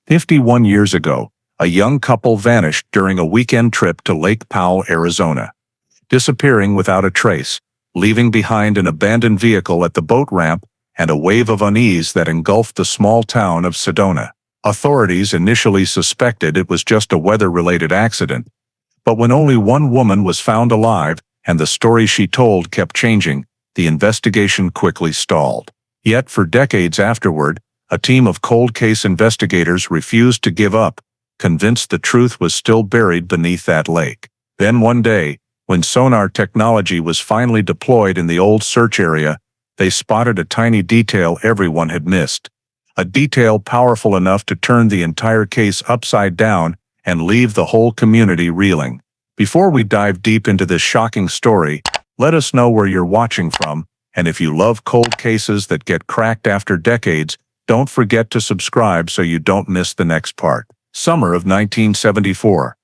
51 years ago, a young couple vanished during a weekend trip to Lake Powell, Arizona, disappearing without a trace, leaving behind an abandoned vehicle at the boat ramp and a wave of unease that engulfed the small town of Sedona. Authorities initially suspected it was just a weather-related accident, but when only one woman was found alive and the story she told kept changing, the investigation quickly stalled. Yet for decades afterward, a team of cold case investigators refused to give up, convinced the truth was still buried beneath that lake. Then one day, when sonar technology was finally deployed in the old search area, they spotted a tiny detail everyone had missed. A detail powerful enough to turn the entire case upside down and leave the whole community reeling. Before we dive deep into this shocking story, let us know where you're watching from, and if you love cold cases that get cracked after decades, don't forget to subscribe so you don't miss the next part. Summer of 1974.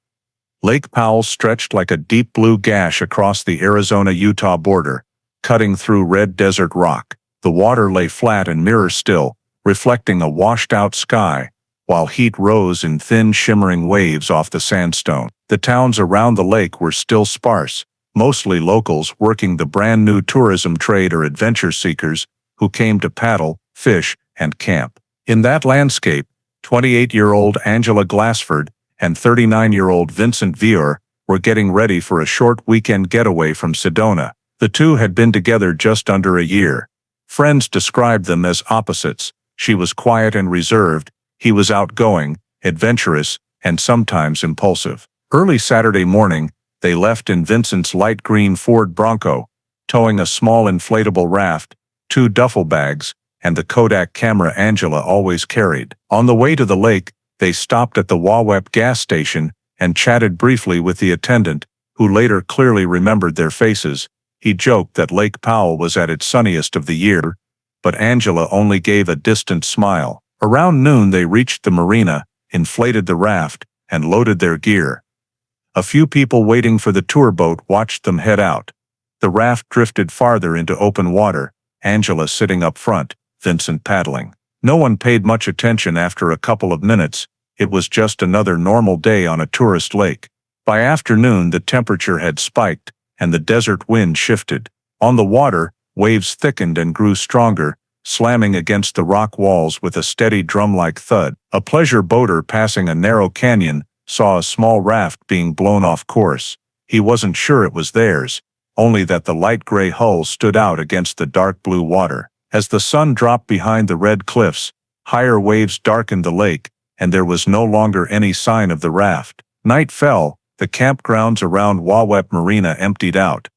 Lake Powell stretched like a deep blue gash across the Arizona-Utah border, cutting through red desert rock. The water lay flat and mirror still, reflecting a washed-out sky, while heat rose in thin shimmering waves off the sandstone. The towns around the lake were still sparse, mostly locals working the brand-new tourism trade or adventure seekers who came to paddle, fish, and camp. In that landscape, 28-year-old Angela Glassford and 39-year-old Vincent Vior were getting ready for a short weekend getaway from Sedona. The two had been together just under a year. Friends described them as opposites. She was quiet and reserved, he was outgoing, adventurous, and sometimes impulsive. Early Saturday morning, they left in Vincent's light green Ford Bronco, towing a small inflatable raft, 2 duffel bags, and the Kodak camera Angela always carried. On the way to the lake, they stopped at the Wawep gas station and chatted briefly with the attendant, who later clearly remembered their faces. He joked that Lake Powell was at its sunniest of the year, but Angela only gave a distant smile. Around noon they reached the marina, inflated the raft, and loaded their gear. A few people waiting for the tour boat watched them head out. The raft drifted farther into open water, Angela sitting up front, Vincent paddling. No one paid much attention after a couple of minutes. It was just another normal day on a tourist lake. By afternoon the temperature had spiked, and the desert wind shifted. On the water, waves thickened and grew stronger, slamming against the rock walls with a steady drum-like thud. A pleasure boater passing a narrow canyon saw a small raft being blown off course. He wasn't sure it was theirs, only that the light gray hull stood out against the dark blue water. As the sun dropped behind the red cliffs, higher waves darkened the lake, and there was no longer any sign of the raft. Night fell, the campgrounds around Wawep Marina emptied out.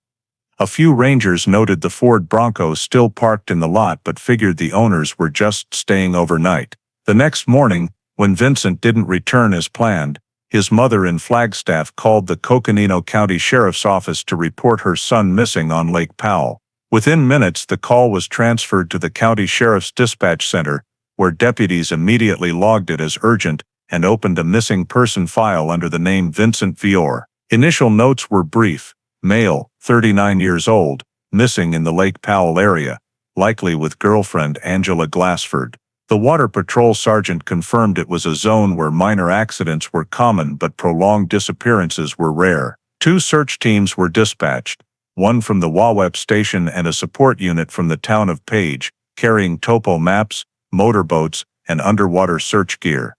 A few rangers noted the Ford Bronco still parked in the lot but figured the owners were just staying overnight. The next morning, when Vincent didn't return as planned, his mother in Flagstaff called the Coconino County Sheriff's Office to report her son missing on Lake Powell. Within minutes, the call was transferred to the county sheriff's dispatch center, where deputies immediately logged it as urgent and opened a missing person file under the name Vincent Vior. Initial notes were brief: male, 39 years old, missing in the Lake Powell area, likely with girlfriend Angela Glassford. The Water Patrol sergeant confirmed it was a zone where minor accidents were common but prolonged disappearances were rare. 2 search teams were dispatched, one from the Wawep station and a support unit from the town of Page, carrying topo maps, motorboats, and underwater search gear.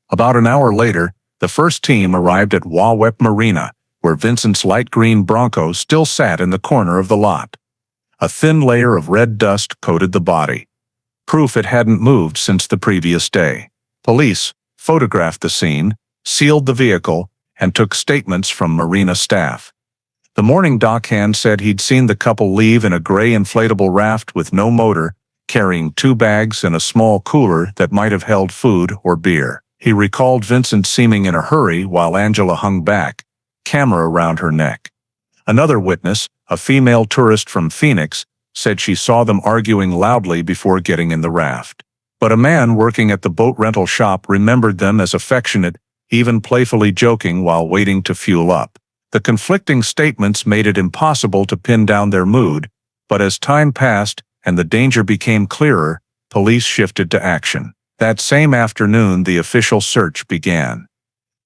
About an hour later, the first team arrived at Wawep Marina, where Vincent's light green Bronco still sat in the corner of the lot. A thin layer of red dust coated the body, proof it hadn't moved since the previous day. Police photographed the scene, sealed the vehicle, and took statements from marina staff. The morning dockhand said he'd seen the couple leave in a gray inflatable raft with no motor, carrying 2 bags and a small cooler that might have held food or beer. He recalled Vincent seeming in a hurry while Angela hung back, camera around her neck. Another witness, a female tourist from Phoenix, said she saw them arguing loudly before getting in the raft. But a man working at the boat rental shop remembered them as affectionate, even playfully joking while waiting to fuel up. The conflicting statements made it impossible to pin down their mood, but as time passed and the danger became clearer, police shifted to action. That same afternoon, the official search began.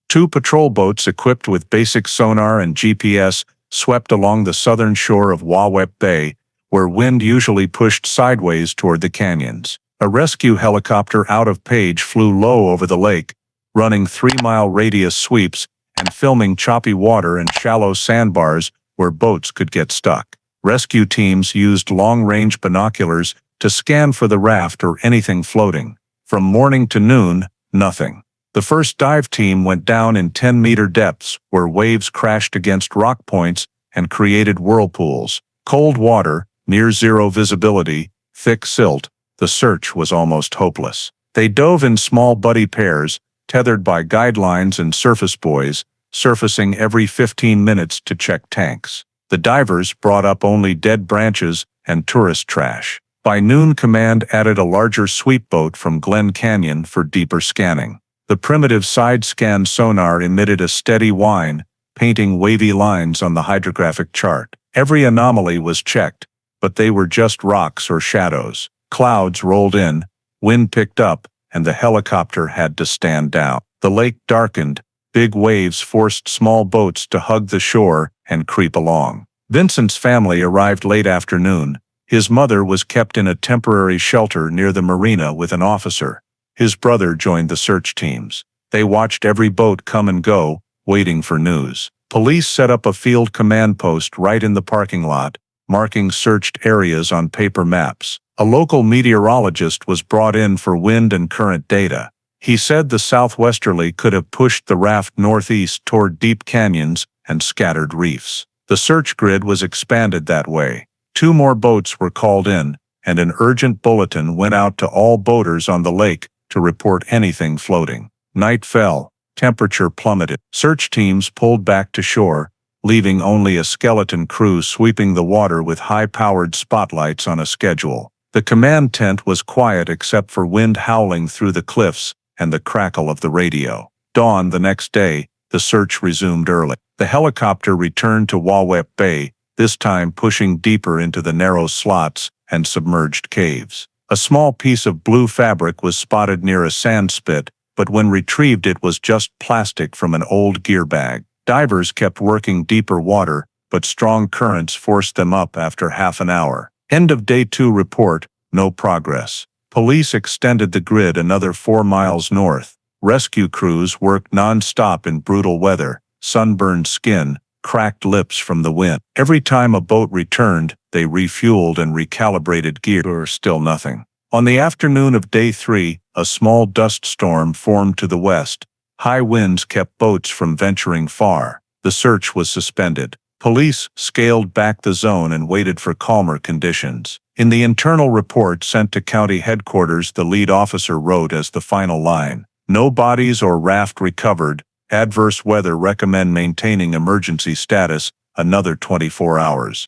2 patrol boats equipped with basic sonar and GPS swept along the southern shore of Wawep Bay, where wind usually pushed sideways toward the canyons. A rescue helicopter out of Page flew low over the lake, running 3-mile radius sweeps and filming choppy water and shallow sandbars where boats could get stuck. Rescue teams used long-range binoculars to scan for the raft or anything floating. From morning to noon, nothing. The first dive team went down in 10-meter depths where waves crashed against rock points and created whirlpools. Cold water, near-zero visibility, thick silt. The search was almost hopeless. They dove in small buddy pairs, tethered by guidelines and surface buoys, surfacing every 15 minutes to check tanks. The divers brought up only dead branches and tourist trash. By noon, Command added a larger sweep boat from Glen Canyon for deeper scanning. The primitive side-scan sonar emitted a steady whine, painting wavy lines on the hydrographic chart. Every anomaly was checked, but they were just rocks or shadows. Clouds rolled in, wind picked up, and the helicopter had to stand down. The lake darkened, big waves forced small boats to hug the shore and creep along. Vincent's family arrived late afternoon. His mother was kept in a temporary shelter near the marina with an officer. His brother joined the search teams. They watched every boat come and go, waiting for news. Police set up a field command post right in the parking lot, marking searched areas on paper maps. A local meteorologist was brought in for wind and current data. He said the southwesterly could have pushed the raft northeast toward deep canyons and scattered reefs. The search grid was expanded that way. 2 more boats were called in, and an urgent bulletin went out to all boaters on the lake to report anything floating. Night fell. Temperature plummeted. Search teams pulled back to shore, leaving only a skeleton crew sweeping the water with high-powered spotlights on a schedule. The command tent was quiet except for wind howling through the cliffs and the crackle of the radio. Dawn the next day, the search resumed early. The helicopter returned to Wawep Bay, this time pushing deeper into the narrow slots and submerged caves. A small piece of blue fabric was spotted near a sand spit, but when retrieved it was just plastic from an old gear bag. Divers kept working deeper water, but strong currents forced them up after half an hour. End of Day 2 report, no progress. Police extended the grid another 4 miles north. Rescue crews worked non-stop in brutal weather, sunburned skin, cracked lips from the wind. Every time a boat returned, they refueled and recalibrated gear. Still nothing. On the afternoon of Day 3, a small dust storm formed to the west. High winds kept boats from venturing far. The search was suspended. Police scaled back the zone and waited for calmer conditions. In the internal report sent to county headquarters, the lead officer wrote as the final line, "No bodies or raft recovered. Adverse weather recommend maintaining emergency status another 24 hours."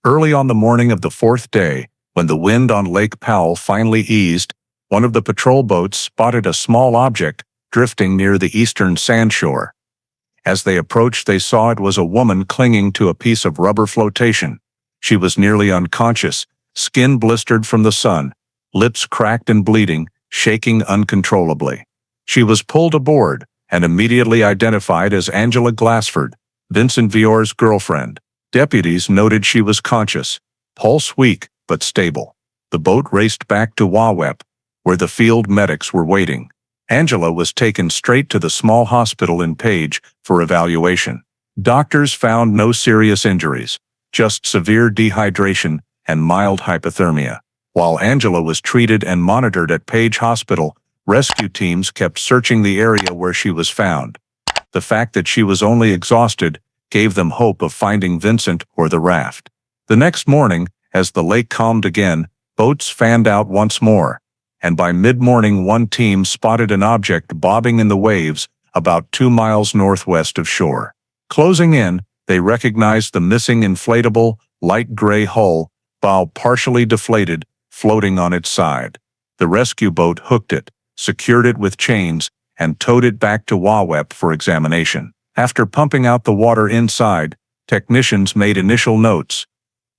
Early on the morning of the 4th day, when the wind on Lake Powell finally eased, one of the patrol boats spotted a small object drifting near the eastern sandshore. As they approached, they saw it was a woman clinging to a piece of rubber flotation. She was nearly unconscious, skin blistered from the sun, lips cracked and bleeding, shaking uncontrollably. She was pulled aboard and immediately identified as Angela Glassford, Vincent Vior's girlfriend. Deputies noted she was conscious, pulse weak but stable. The boat raced back to Wawep, where the field medics were waiting. Angela was taken straight to the small hospital in Page for evaluation. Doctors found no serious injuries, just severe dehydration and mild hypothermia. While Angela was treated and monitored at Page Hospital, rescue teams kept searching the area where she was found. The fact that she was only exhausted gave them hope of finding Vincent or the raft. The next morning, as the lake calmed again, boats fanned out once more, and by mid-morning one team spotted an object bobbing in the waves about 2 miles northwest of shore. Closing in, they recognized the missing inflatable, light gray hull, bow partially deflated, floating on its side. The rescue boat hooked it, secured it with chains, and towed it back to Wawep for examination. After pumping out the water inside, technicians made initial notes.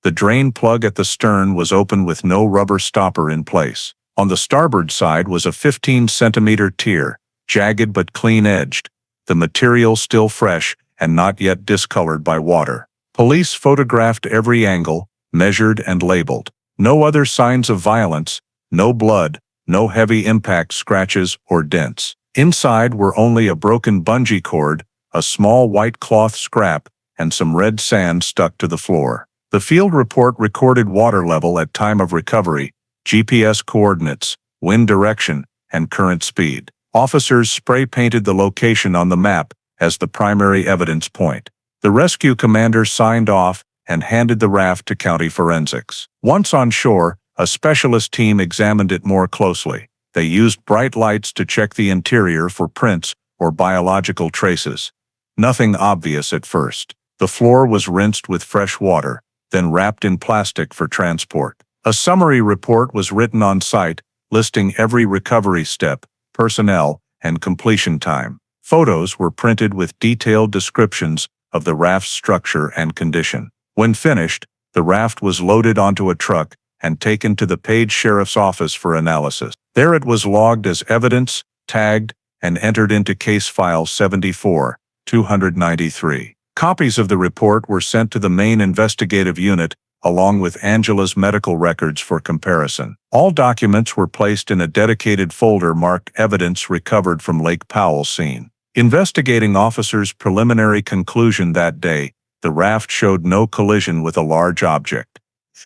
The drain plug at the stern was open with no rubber stopper in place. On the starboard side was a 15-centimeter tier, jagged but clean-edged, the material still fresh and not yet discolored by water. Police photographed every angle, measured and labeled. No other signs of violence, no blood, no heavy impact scratches or dents. Inside were only a broken bungee cord, a small white cloth scrap, and some red sand stuck to the floor. The field report recorded water level at time of recovery, GPS coordinates, wind direction, and current speed. Officers spray-painted the location on the map as the primary evidence point. The rescue commander signed off and handed the raft to county forensics. Once on shore, a specialist team examined it more closely. They used bright lights to check the interior for prints or biological traces. Nothing obvious at first. The floor was rinsed with fresh water, then wrapped in plastic for transport. A summary report was written on site, listing every recovery step, personnel, and completion time. Photos were printed with detailed descriptions of the raft's structure and condition. When finished, the raft was loaded onto a truck and taken to the Page Sheriff's Office for analysis. There it was logged as evidence, tagged, and entered into Case File 74-293. Copies of the report were sent to the main investigative unit, along with Angela's medical records for comparison. All documents were placed in a dedicated folder marked Evidence Recovered from Lake Powell Scene. Investigating officers' preliminary conclusion that day, the raft showed no collision with a large object.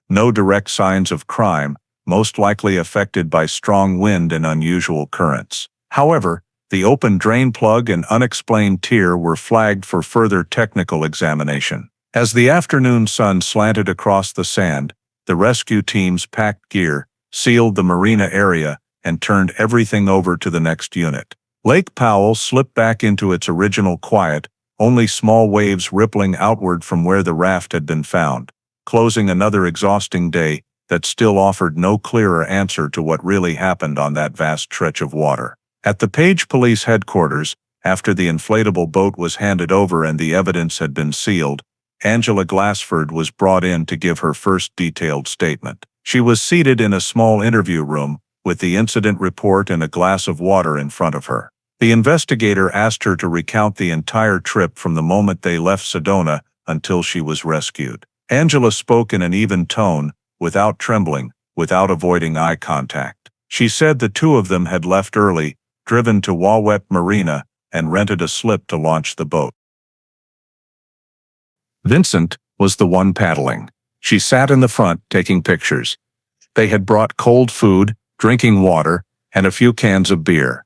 No direct signs of crime, most likely affected by strong wind and unusual currents. However, the open drain plug and unexplained tier were flagged for further technical examination. As the afternoon sun slanted across the sand, the rescue teams packed gear, sealed the marina area, and turned everything over to the next unit. Lake Powell slipped back into its original quiet, only small waves rippling outward from where the raft had been found, closing another exhausting day that still offered no clearer answer to what really happened on that vast stretch of water. At the Page Police Headquarters, after the inflatable boat was handed over and the evidence had been sealed, Angela Glassford was brought in to give her first detailed statement. She was seated in a small interview room, with the incident report and a glass of water in front of her. The investigator asked her to recount the entire trip from the moment they left Sedona until she was rescued. Angela spoke in an even tone, without trembling, without avoiding eye contact. She said the two of them had left early, driven to Wawep Marina, and rented a slip to launch the boat. Vincent was the one paddling. She sat in the front taking pictures. They had brought cold food, drinking water, and a few cans of beer.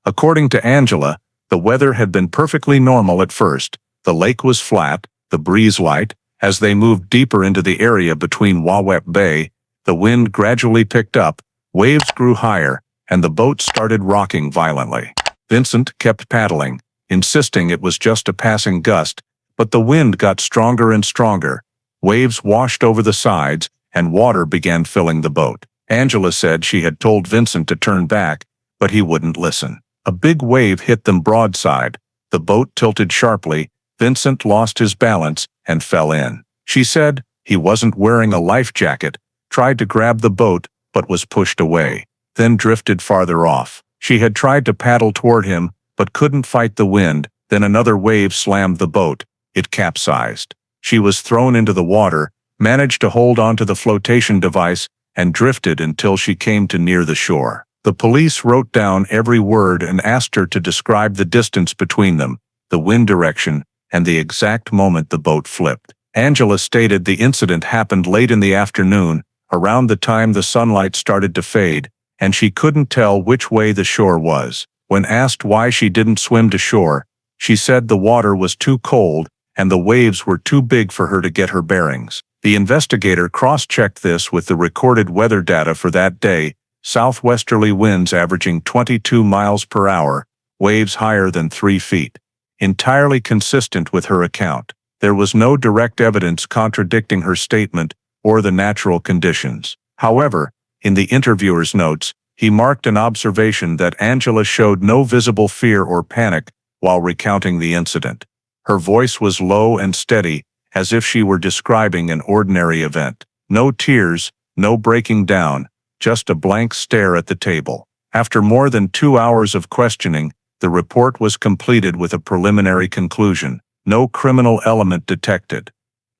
According to Angela, the weather had been perfectly normal at first. The lake was flat, the breeze light. As they moved deeper into the area between Wawep Bay, the wind gradually picked up, waves grew higher, and the boat started rocking violently. Vincent kept paddling, insisting it was just a passing gust, but the wind got stronger and stronger. Waves washed over the sides, and water began filling the boat. Angela said she had told Vincent to turn back, but he wouldn't listen. A big wave hit them broadside. The boat tilted sharply. Vincent lost his balance and fell in. She said he wasn't wearing a life jacket, tried to grab the boat, but was pushed away, then drifted farther off. She had tried to paddle toward him, but couldn't fight the wind. Then another wave slammed the boat. It capsized. She was thrown into the water, managed to hold onto the flotation device, and drifted until she came to near the shore. The police wrote down every word and asked her to describe the distance between them, the wind direction, and the exact moment the boat flipped. Angela stated the incident happened late in the afternoon, around the time the sunlight started to fade, and she couldn't tell which way the shore was. When asked why she didn't swim to shore, she said the water was too cold and the waves were too big for her to get her bearings. The investigator cross-checked this with the recorded weather data for that day: southwesterly winds averaging 22 miles per hour, waves higher than 3 feet. Entirely consistent with her account. There was no direct evidence contradicting her statement or the natural conditions. However, in the interviewer's notes, he marked an observation that Angela showed no visible fear or panic while recounting the incident. Her voice was low and steady, as if she were describing an ordinary event. No tears, no breaking down, just a blank stare at the table. After more than 2 hours of questioning, the report was completed with a preliminary conclusion: no criminal element detected.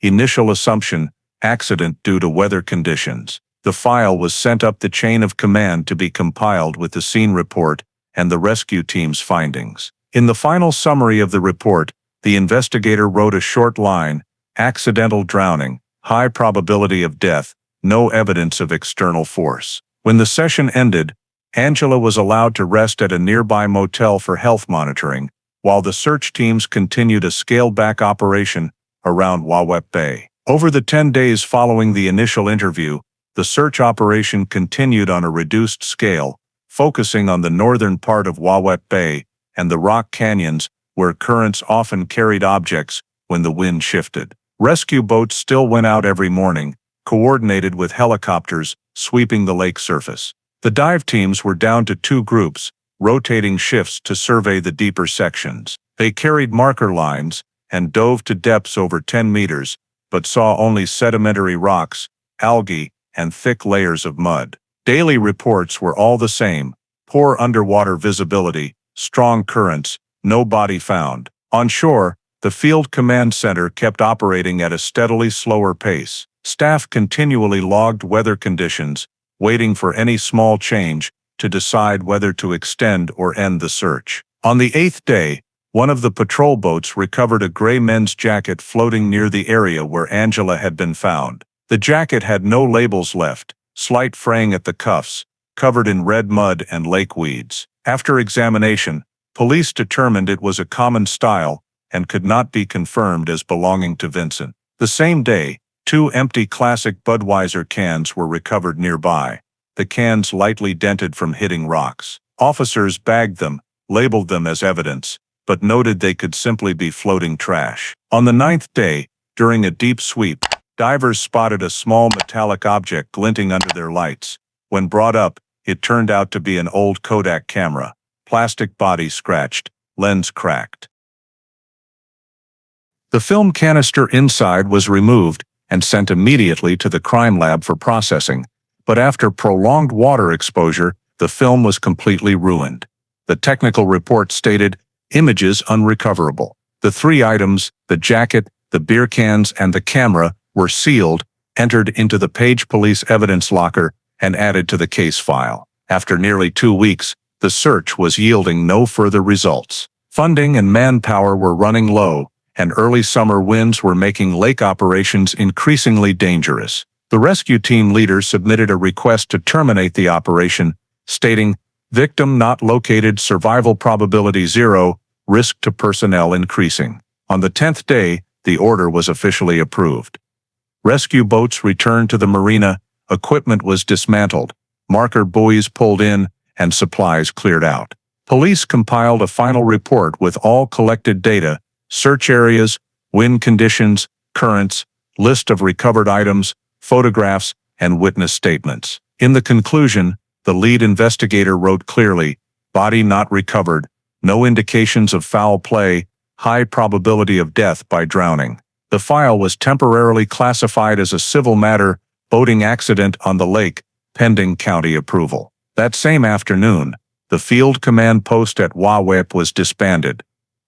Initial assumption: accident due to weather conditions. The file was sent up the chain of command to be compiled with the scene report and the rescue team's findings. In the final summary of the report, the investigator wrote a short line: accidental drowning, high probability of death, no evidence of external force. When the session ended, Angela was allowed to rest at a nearby motel for health monitoring, while the search teams continued a scaled-back operation around Wawep Bay. Over the 10 days following the initial interview, the search operation continued on a reduced scale, focusing on the northern part of Wawep Bay and the rock canyons where currents often carried objects when the wind shifted. Rescue boats still went out every morning, coordinated with helicopters sweeping the lake surface. The dive teams were down to 2 groups, rotating shifts to survey the deeper sections. They carried marker lines and dove to depths over 10 meters, but saw only sedimentary rocks, algae, and thick layers of mud. Daily reports were all the same: poor underwater visibility, strong currents, no body found. On shore, the Field Command Center kept operating at a steadily slower pace. Staff continually logged weather conditions, waiting for any small change to decide whether to extend or end the search. On the 8th day, one of the patrol boats recovered a gray men's jacket floating near the area where Angela had been found. The jacket had no labels left, slight fraying at the cuffs, covered in red mud and lake weeds. After examination, police determined it was a common style and could not be confirmed as belonging to Vincent. The same day, 2 empty classic Budweiser cans were recovered nearby, the cans lightly dented from hitting rocks. Officers bagged them, labeled them as evidence, but noted they could simply be floating trash. On the 9th day, during a deep sweep, divers spotted a small metallic object glinting under their lights. When brought up, it turned out to be an old Kodak camera. Plastic body scratched, lens cracked. The film canister inside was removed and sent immediately to the crime lab for processing, but after prolonged water exposure, the film was completely ruined. The technical report stated, images unrecoverable. The 3 items, the jacket, the beer cans, and the camera, were sealed, entered into the Page Police Evidence Locker, and added to the case file. After nearly 2 weeks, the search was yielding no further results. Funding and manpower were running low, and early summer winds were making lake operations increasingly dangerous. The rescue team leader submitted a request to terminate the operation, stating, victim not located, survival probability 0, risk to personnel increasing. On the 10th day, the order was officially approved. Rescue boats returned to the marina, equipment was dismantled, marker buoys pulled in, and supplies cleared out. Police compiled a final report with all collected data: search areas, wind conditions, currents, list of recovered items, photographs, and witness statements. In the conclusion, the lead investigator wrote clearly, body not recovered, no indications of foul play, high probability of death by drowning. The file was temporarily classified as a civil matter, boating accident on the lake, pending county approval. That same afternoon, the field command post at Wawep was disbanded.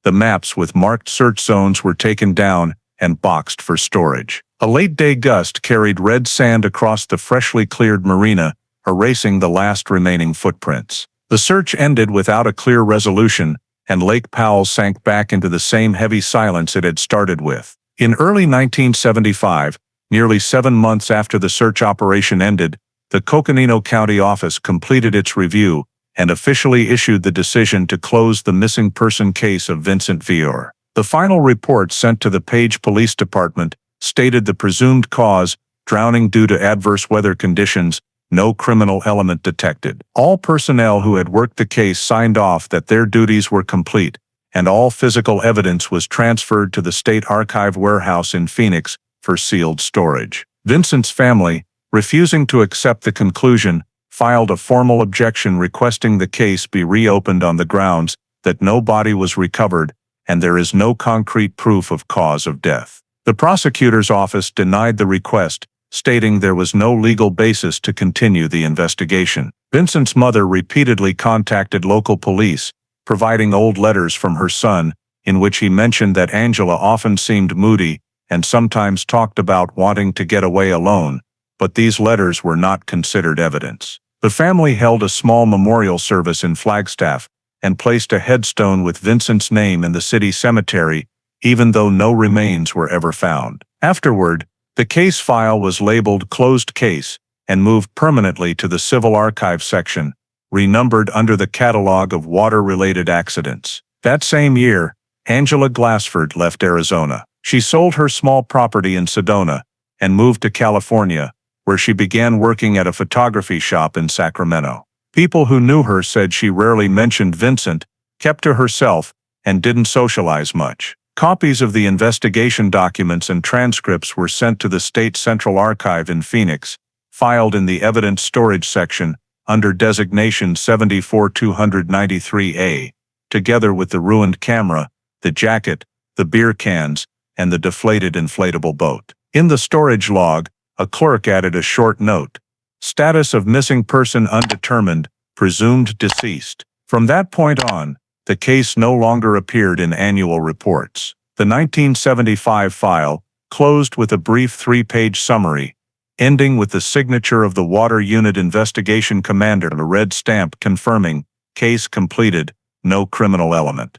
The maps with marked search zones were taken down and boxed for storage. A late-day gust carried red sand across the freshly cleared marina, erasing the last remaining footprints. The search ended without a clear resolution, and Lake Powell sank back into the same heavy silence it had started with. In early 1975, nearly 7 months after the search operation ended, the Coconino County office completed its review and officially issued the decision to close the missing person case of Vincent Vior. The final report sent to the Page Police Department stated the presumed cause, drowning due to adverse weather conditions, no criminal element detected. All personnel who had worked the case signed off that their duties were complete, and all physical evidence was transferred to the State Archive warehouse in Phoenix for sealed storage. Vincent's family, refusing to accept the conclusion, filed a formal objection requesting the case be reopened on the grounds that no body was recovered and there is no concrete proof of cause of death. The prosecutor's office denied the request, stating there was no legal basis to continue the investigation. Vincent's mother repeatedly contacted local police, providing old letters from her son, in which he mentioned that Angela often seemed moody and sometimes talked about wanting to get away alone, but these letters were not considered evidence. The family held a small memorial service in Flagstaff and placed a headstone with Vincent's name in the city cemetery, even though no remains were ever found. Afterward, the case file was labeled closed case and moved permanently to the Civil Archives section, renumbered under the catalog of water-related accidents. That same year, Angela Glassford left Arizona. She sold her small property in Sedona and moved to California, where she began working at a photography shop in Sacramento. People who knew her said she rarely mentioned Vincent, kept to herself, and didn't socialize much. Copies of the investigation documents and transcripts were sent to the State Central Archive in Phoenix, filed in the Evidence Storage section under designation 74293A, together with the ruined camera, the jacket, the beer cans, and the deflated inflatable boat. In the storage log, a clerk added a short note: status of missing person undetermined, presumed deceased. From that point on, the case no longer appeared in annual reports. The 1975 file closed with a brief 3-page summary, ending with the signature of the Water Unit Investigation Commander and a red stamp confirming, case completed, no criminal element.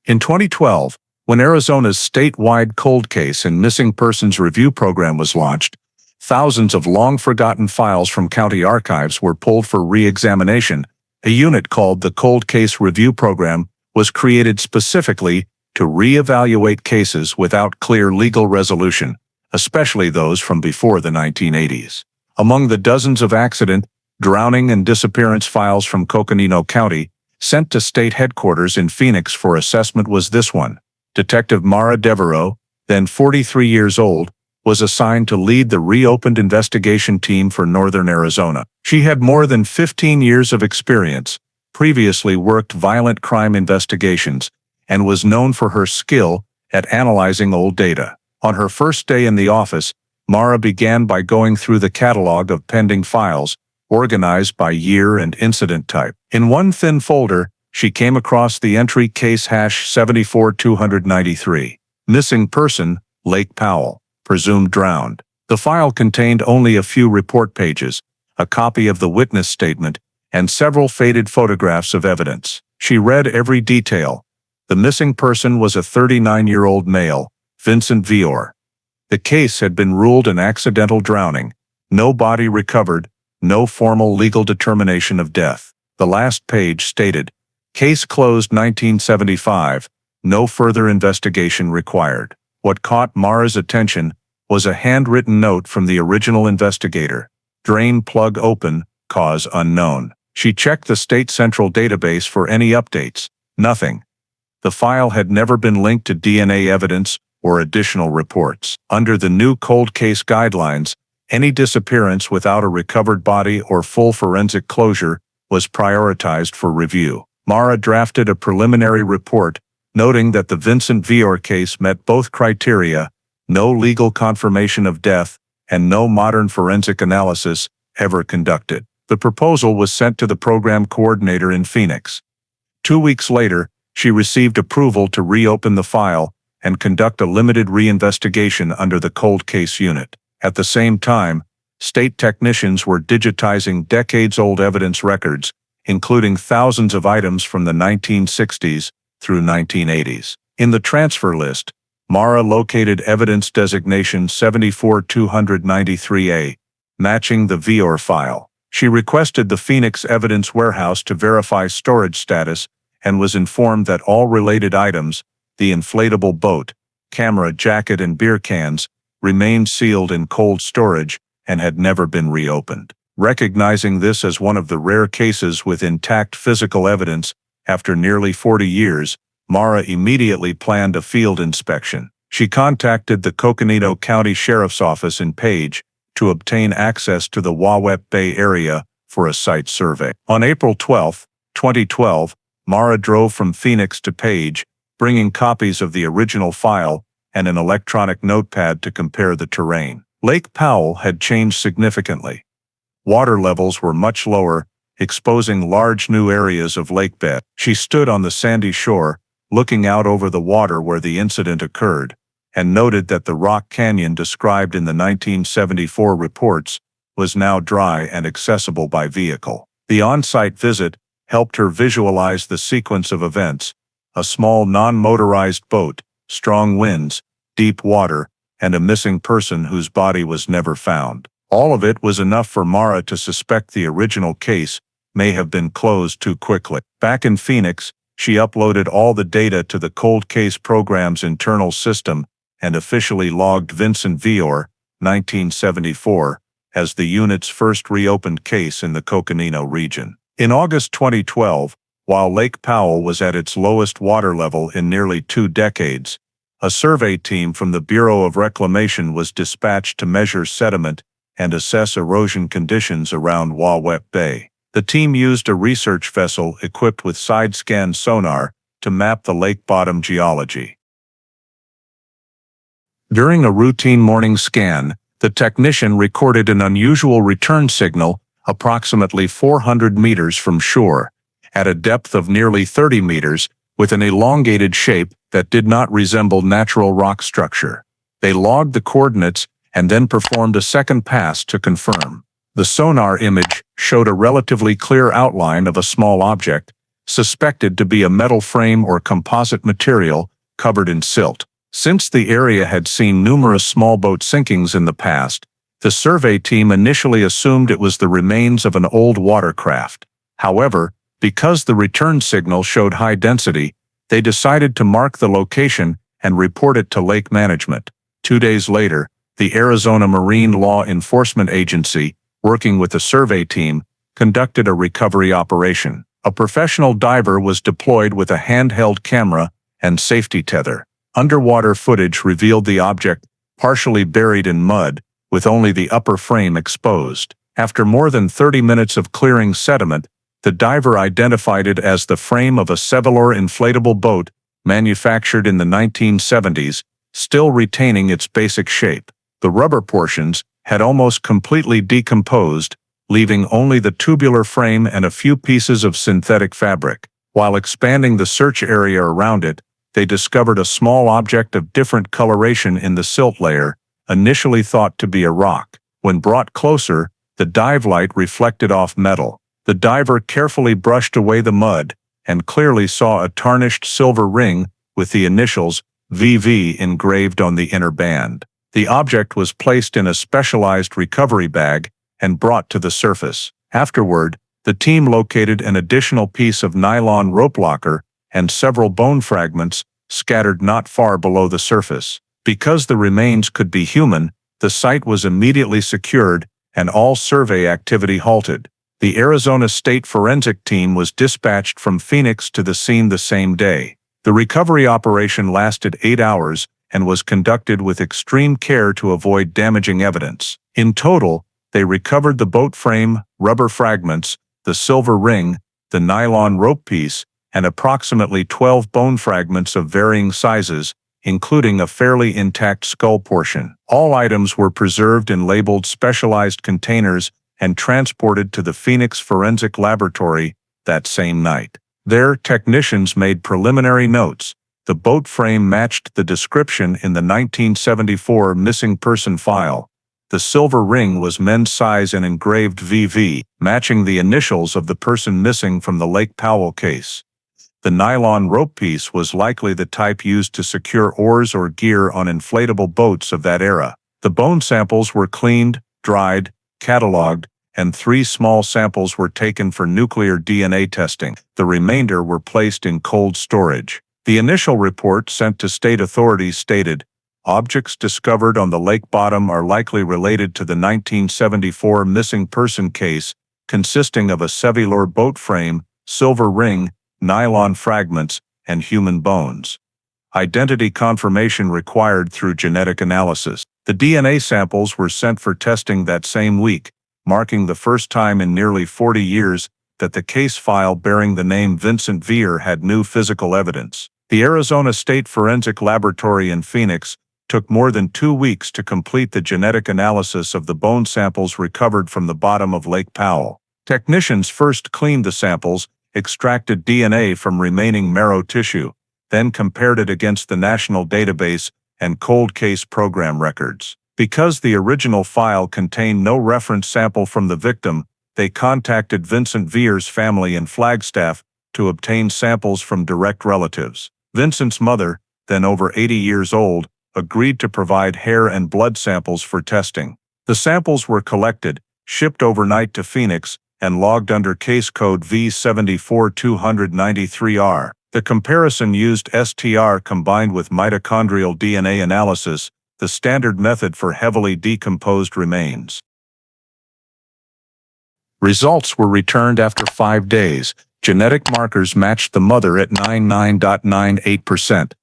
In 2012, when Arizona's statewide cold case and missing persons review program was launched, thousands of long-forgotten files from county archives were pulled for re-examination. A unit called the Cold Case Review Program was created specifically to re-evaluate cases without clear legal resolution, especially those from before the 1980s. Among the dozens of accident, drowning, and disappearance files from Coconino County sent to state headquarters in Phoenix for assessment was this one. Detective Mara Devereaux, then 43 years old, was assigned to lead the reopened investigation team for Northern Arizona. She had more than 15 years of experience, previously worked violent crime investigations, and was known for her skill at analyzing old data. On her first day in the office, Mara began by going through the catalog of pending files, organized by year and incident type. In one thin folder, she came across the entry case #74293, missing person, Lake Powell, presumed drowned. The file contained only a few report pages, a copy of the witness statement, and several faded photographs of evidence. She read every detail. The missing person was a 39-year-old male, Vincent Vior. The case had been ruled an accidental drowning. No body recovered, no formal legal determination of death. The last page stated, "Case closed 1975, no further investigation required." What caught Mara's attention was a handwritten note from the original investigator: "Drain plug open, cause unknown." She checked the State Central database for any updates. Nothing. The file had never been linked to DNA evidence or additional reports. Under the new cold case guidelines, any disappearance without a recovered body or full forensic closure was prioritized for review. Mara drafted a preliminary report noting that the Vincent Vior case met both criteria: no legal confirmation of death and no modern forensic analysis ever conducted. The proposal was sent to the program coordinator in Phoenix. 2 weeks later, she received approval to reopen the file and conduct a limited reinvestigation under the cold case unit. At the same time, state technicians were digitizing decades-old evidence records, including thousands of items from the 1960s through 1980s. In the transfer list, Mara located evidence designation 74293A, matching the Vior file. She requested the Phoenix Evidence Warehouse to verify storage status and was informed that all related items, the inflatable boat, camera, jacket, and beer cans, remained sealed in cold storage and had never been reopened. Recognizing this as one of the rare cases with intact physical evidence, after nearly 40 years, Mara immediately planned a field inspection. She contacted the Coconino County Sheriff's Office in Page to obtain access to the Wawep Bay area for a site survey. On April 12, 2012, Mara drove from Phoenix to Page, bringing copies of the original file and an electronic notepad to compare the terrain. Lake Powell had changed significantly. Water levels were much lower, exposing large new areas of lake bed. She stood on the sandy shore, looking out over the water where the incident occurred, and noted that the rock canyon described in the 1974 reports was now dry and accessible by vehicle. The on-site visit helped her visualize the sequence of events: a small non-motorized boat, strong winds, deep water, and a missing person whose body was never found. All of it was enough for Mara to suspect the original case may have been closed too quickly. Back in Phoenix, she uploaded all the data to the cold case program's internal system and officially logged Vincent Vior, 1974, as the unit's first reopened case in the Coconino region. In August 2012, while Lake Powell was at its lowest water level in nearly 2 decades, a survey team from the Bureau of Reclamation was dispatched to measure sediment and assess erosion conditions around Wawep Bay. The team used a research vessel equipped with side-scan sonar to map the lake bottom geology. During a routine morning scan, the technician recorded an unusual return signal approximately 400 meters from shore, at a depth of nearly 30 meters, with an elongated shape that did not resemble natural rock structure. They logged the coordinates and then performed a second pass to confirm. The sonar image showed a relatively clear outline of a small object, suspected to be a metal frame or composite material covered in silt. Since the area had seen numerous small boat sinkings in the past, the survey team initially assumed it was the remains of an old watercraft. However, because the return signal showed high density, they decided to mark the location and report it to lake management. 2 days later, the Arizona Marine Law Enforcement Agency, working with the survey team, conducted a recovery operation. A professional diver was deployed with a handheld camera and safety tether. Underwater footage revealed the object partially buried in mud, with only the upper frame exposed. After more than 30 minutes of clearing sediment, the diver identified it as the frame of a Sevalor inflatable boat manufactured in the 1970s, still retaining its basic shape. The rubber portions had almost completely decomposed, leaving only the tubular frame and a few pieces of synthetic fabric. While expanding the search area around it, they discovered a small object of different coloration in the silt layer, initially thought to be a rock. When brought closer, the dive light reflected off metal. The diver carefully brushed away the mud and clearly saw a tarnished silver ring with the initials VV engraved on the inner band. The object was placed in a specialized recovery bag and brought to the surface. Afterward, the team located an additional piece of nylon rope locker and several bone fragments scattered not far below the surface. Because the remains could be human, the site was immediately secured and all survey activity halted. The Arizona State Forensic Team was dispatched from Phoenix to the scene the same day. The recovery operation lasted 8 hours and was conducted with extreme care to avoid damaging evidence. In total, they recovered the boat frame, rubber fragments, the silver ring, the nylon rope piece, and approximately 12 bone fragments of varying sizes, including a fairly intact skull portion. All items were preserved in labeled specialized containers and transported to the Phoenix Forensic Laboratory that same night. There, technicians made preliminary notes. The boat frame matched the description in the 1974 missing person file. The silver ring was men's size and engraved VV, matching the initials of the person missing from the Lake Powell case. The nylon rope piece was likely the type used to secure oars or gear on inflatable boats of that era. The bone samples were cleaned, dried, cataloged, and 3 small samples were taken for nuclear DNA testing. The remainder were placed in cold storage. The initial report sent to state authorities stated, "Objects discovered on the lake bottom are likely related to the 1974 missing person case, consisting of a Sevalor boat frame, silver ring, nylon fragments, and human bones. Identity confirmation required through genetic analysis." The DNA samples were sent for testing that same week, marking the first time in nearly 40 years that the case file bearing the name Vincent Vior had new physical evidence. The Arizona State Forensic Laboratory in Phoenix took more than 2 weeks to complete the genetic analysis of the bone samples recovered from the bottom of Lake Powell. Technicians first cleaned the samples, extracted DNA from remaining marrow tissue, then compared it against the national database and cold case program records. Because the original file contained no reference sample from the victim, they contacted Vincent Veer's family in Flagstaff to obtain samples from direct relatives. Vincent's mother, then over 80 years old, agreed to provide hair and blood samples for testing. The samples were collected, shipped overnight to Phoenix, and logged under case code V74293R. The comparison used STR combined with mitochondrial DNA analysis, the standard method for heavily decomposed remains. Results were returned after 5 days. Genetic markers matched the mother at 99.98%,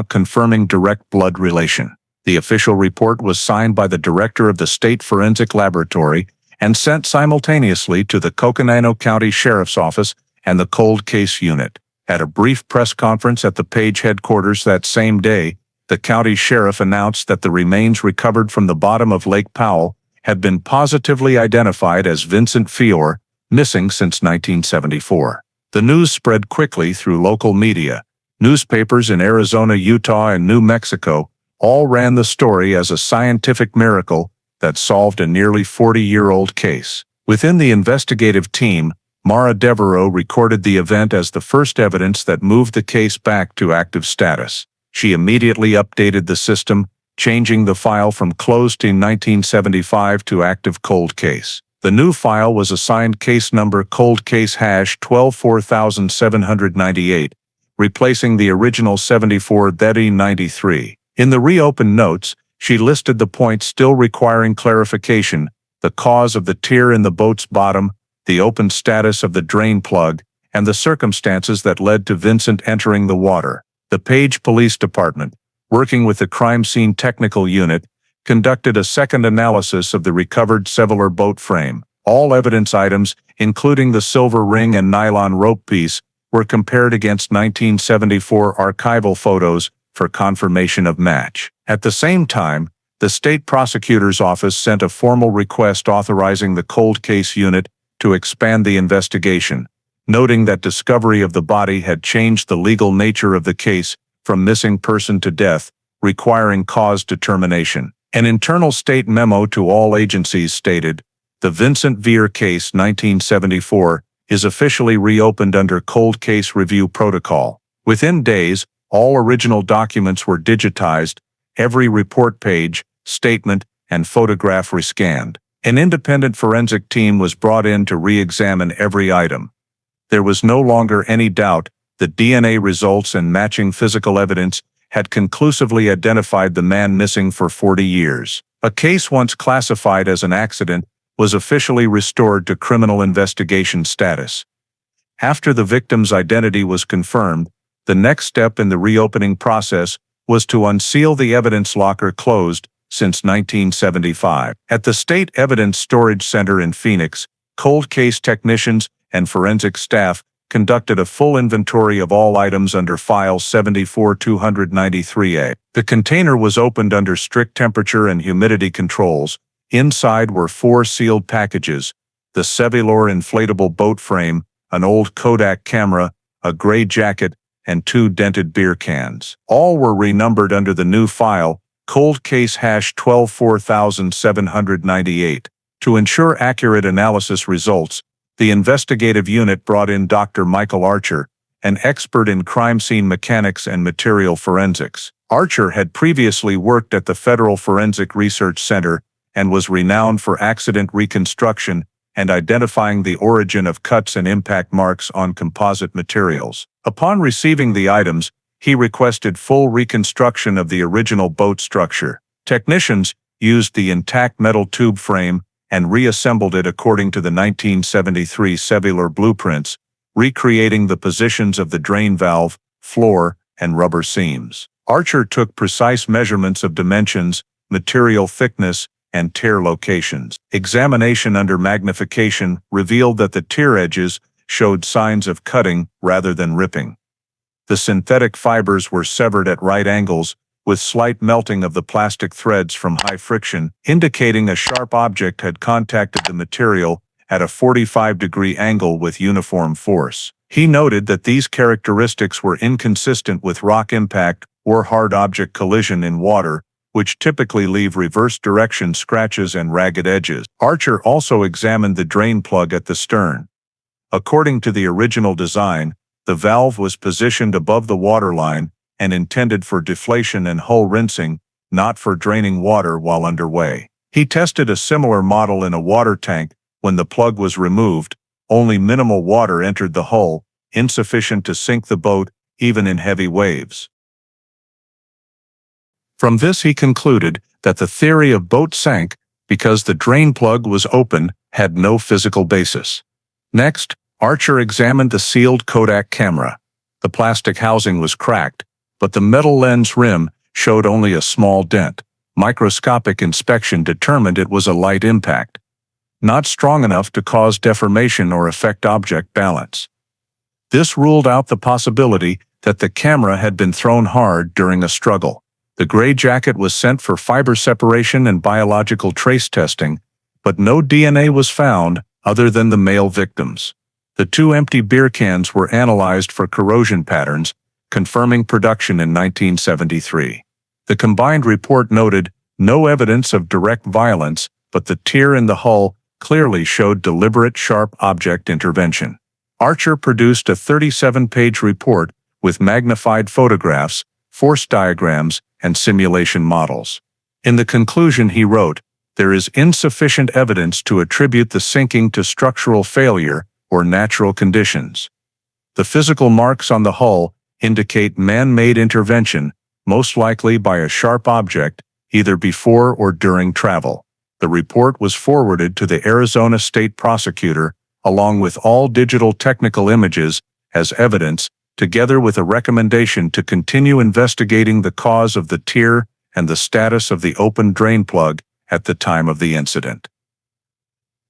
confirming direct blood relation. The official report was signed by the director of the State Forensic Laboratory and sent simultaneously to the Coconino County Sheriff's Office and the Cold Case Unit. At a brief press conference at the Page headquarters that same day, the county sheriff announced that the remains recovered from the bottom of Lake Powell had been positively identified as Vincent Veer, missing since 1974. The news spread quickly through local media. Newspapers in Arizona, Utah, and New Mexico all ran the story as a scientific miracle that solved a nearly 40-year-old case. Within the investigative team, Mara Devereaux recorded the event as the first evidence that moved the case back to active status. She immediately updated the system, changing the file from closed in 1975 to active cold case. The new file was assigned case number cold case #124798, replacing the original 74-93. In the reopened notes, she listed the points still requiring clarification: the cause of the tear in the boat's bottom, the open status of the drain plug, and the circumstances that led to Vincent entering the water. The Page Police Department, working with the Crime Scene Technical Unit, conducted a second analysis of the recovered Seveler boat frame. All evidence items, including the silver ring and nylon rope piece, were compared against 1974 archival photos for confirmation of match. At the same time, the state prosecutor's office sent a formal request authorizing the cold case unit to expand the investigation, noting that discovery of the body had changed the legal nature of the case from missing person to death, requiring cause determination. An internal state memo to all agencies stated, "The Vincent Veer case 1974 is officially reopened under cold case review protocol." Within days, all original documents were digitized, every report page, statement, and photograph rescanned. An independent forensic team was brought in to re-examine every item. There was no longer any doubt that DNA results and matching physical evidence had conclusively identified the man missing for 40 years. A case once classified as an accident was officially restored to criminal investigation status. After the victim's identity was confirmed, the next step in the reopening process was to unseal the evidence locker closed since 1975. At the State Evidence Storage Center in Phoenix, cold case technicians and forensic staff conducted a full inventory of all items under File 74293A. The container was opened under strict temperature and humidity controls. Inside were 4 sealed packages: the Seveler inflatable boat frame, an old Kodak camera, a gray jacket, and 2 dented beer cans. All were renumbered under the new file, cold case #124798. To ensure accurate analysis results, the investigative unit brought in Dr. Michael Archer, an expert in crime scene mechanics and material forensics. Archer had previously worked at the Federal Forensic Research Center and was renowned for accident reconstruction and identifying the origin of cuts and impact marks on composite materials. Upon receiving the items, he requested full reconstruction of the original boat structure. Technicians used the intact metal tube frame and reassembled it according to the 1973 Seveler blueprints, recreating the positions of the drain valve, floor, and rubber seams. Archer took precise measurements of dimensions, material thickness, and tear locations. Examination under magnification revealed that the tear edges showed signs of cutting rather than ripping. The synthetic fibers were severed at right angles, with slight melting of the plastic threads from high friction, indicating a sharp object had contacted the material at a 45-degree angle with uniform force. He noted that these characteristics were inconsistent with rock impact or hard object collision in water, which typically leave reverse direction scratches and ragged edges. Archer also examined the drain plug at the stern. According to the original design, the valve was positioned above the waterline and intended for deflation and hull rinsing, not for draining water while underway. He tested a similar model in a water tank. When the plug was removed, only minimal water entered the hull, insufficient to sink the boat even in heavy waves. From this he concluded that the theory of boat sank because the drain plug was open had no physical basis. Next, Archer examined the sealed Kodak camera. The plastic housing was cracked, but the metal lens rim showed only a small dent. Microscopic inspection determined it was a light impact, not strong enough to cause deformation or affect object balance. This ruled out the possibility that the camera had been thrown hard during a struggle. The gray jacket was sent for fiber separation and biological trace testing, but no DNA was found other than the male victims. The 2 empty beer cans were analyzed for corrosion patterns, confirming production in 1973. The combined report noted no evidence of direct violence, but the tear in the hull clearly showed deliberate sharp object intervention. Archer produced a 37-page report with magnified photographs, force diagrams, and simulation models. In the conclusion he wrote, "There is insufficient evidence to attribute the sinking to structural failure or natural conditions. The physical marks on the hull indicate man-made intervention, most likely by a sharp object, either before or during travel." The report was forwarded to the Arizona State Prosecutor, along with all digital technical images as evidence, together with a recommendation to continue investigating the cause of the tear and the status of the open drain plug at the time of the incident.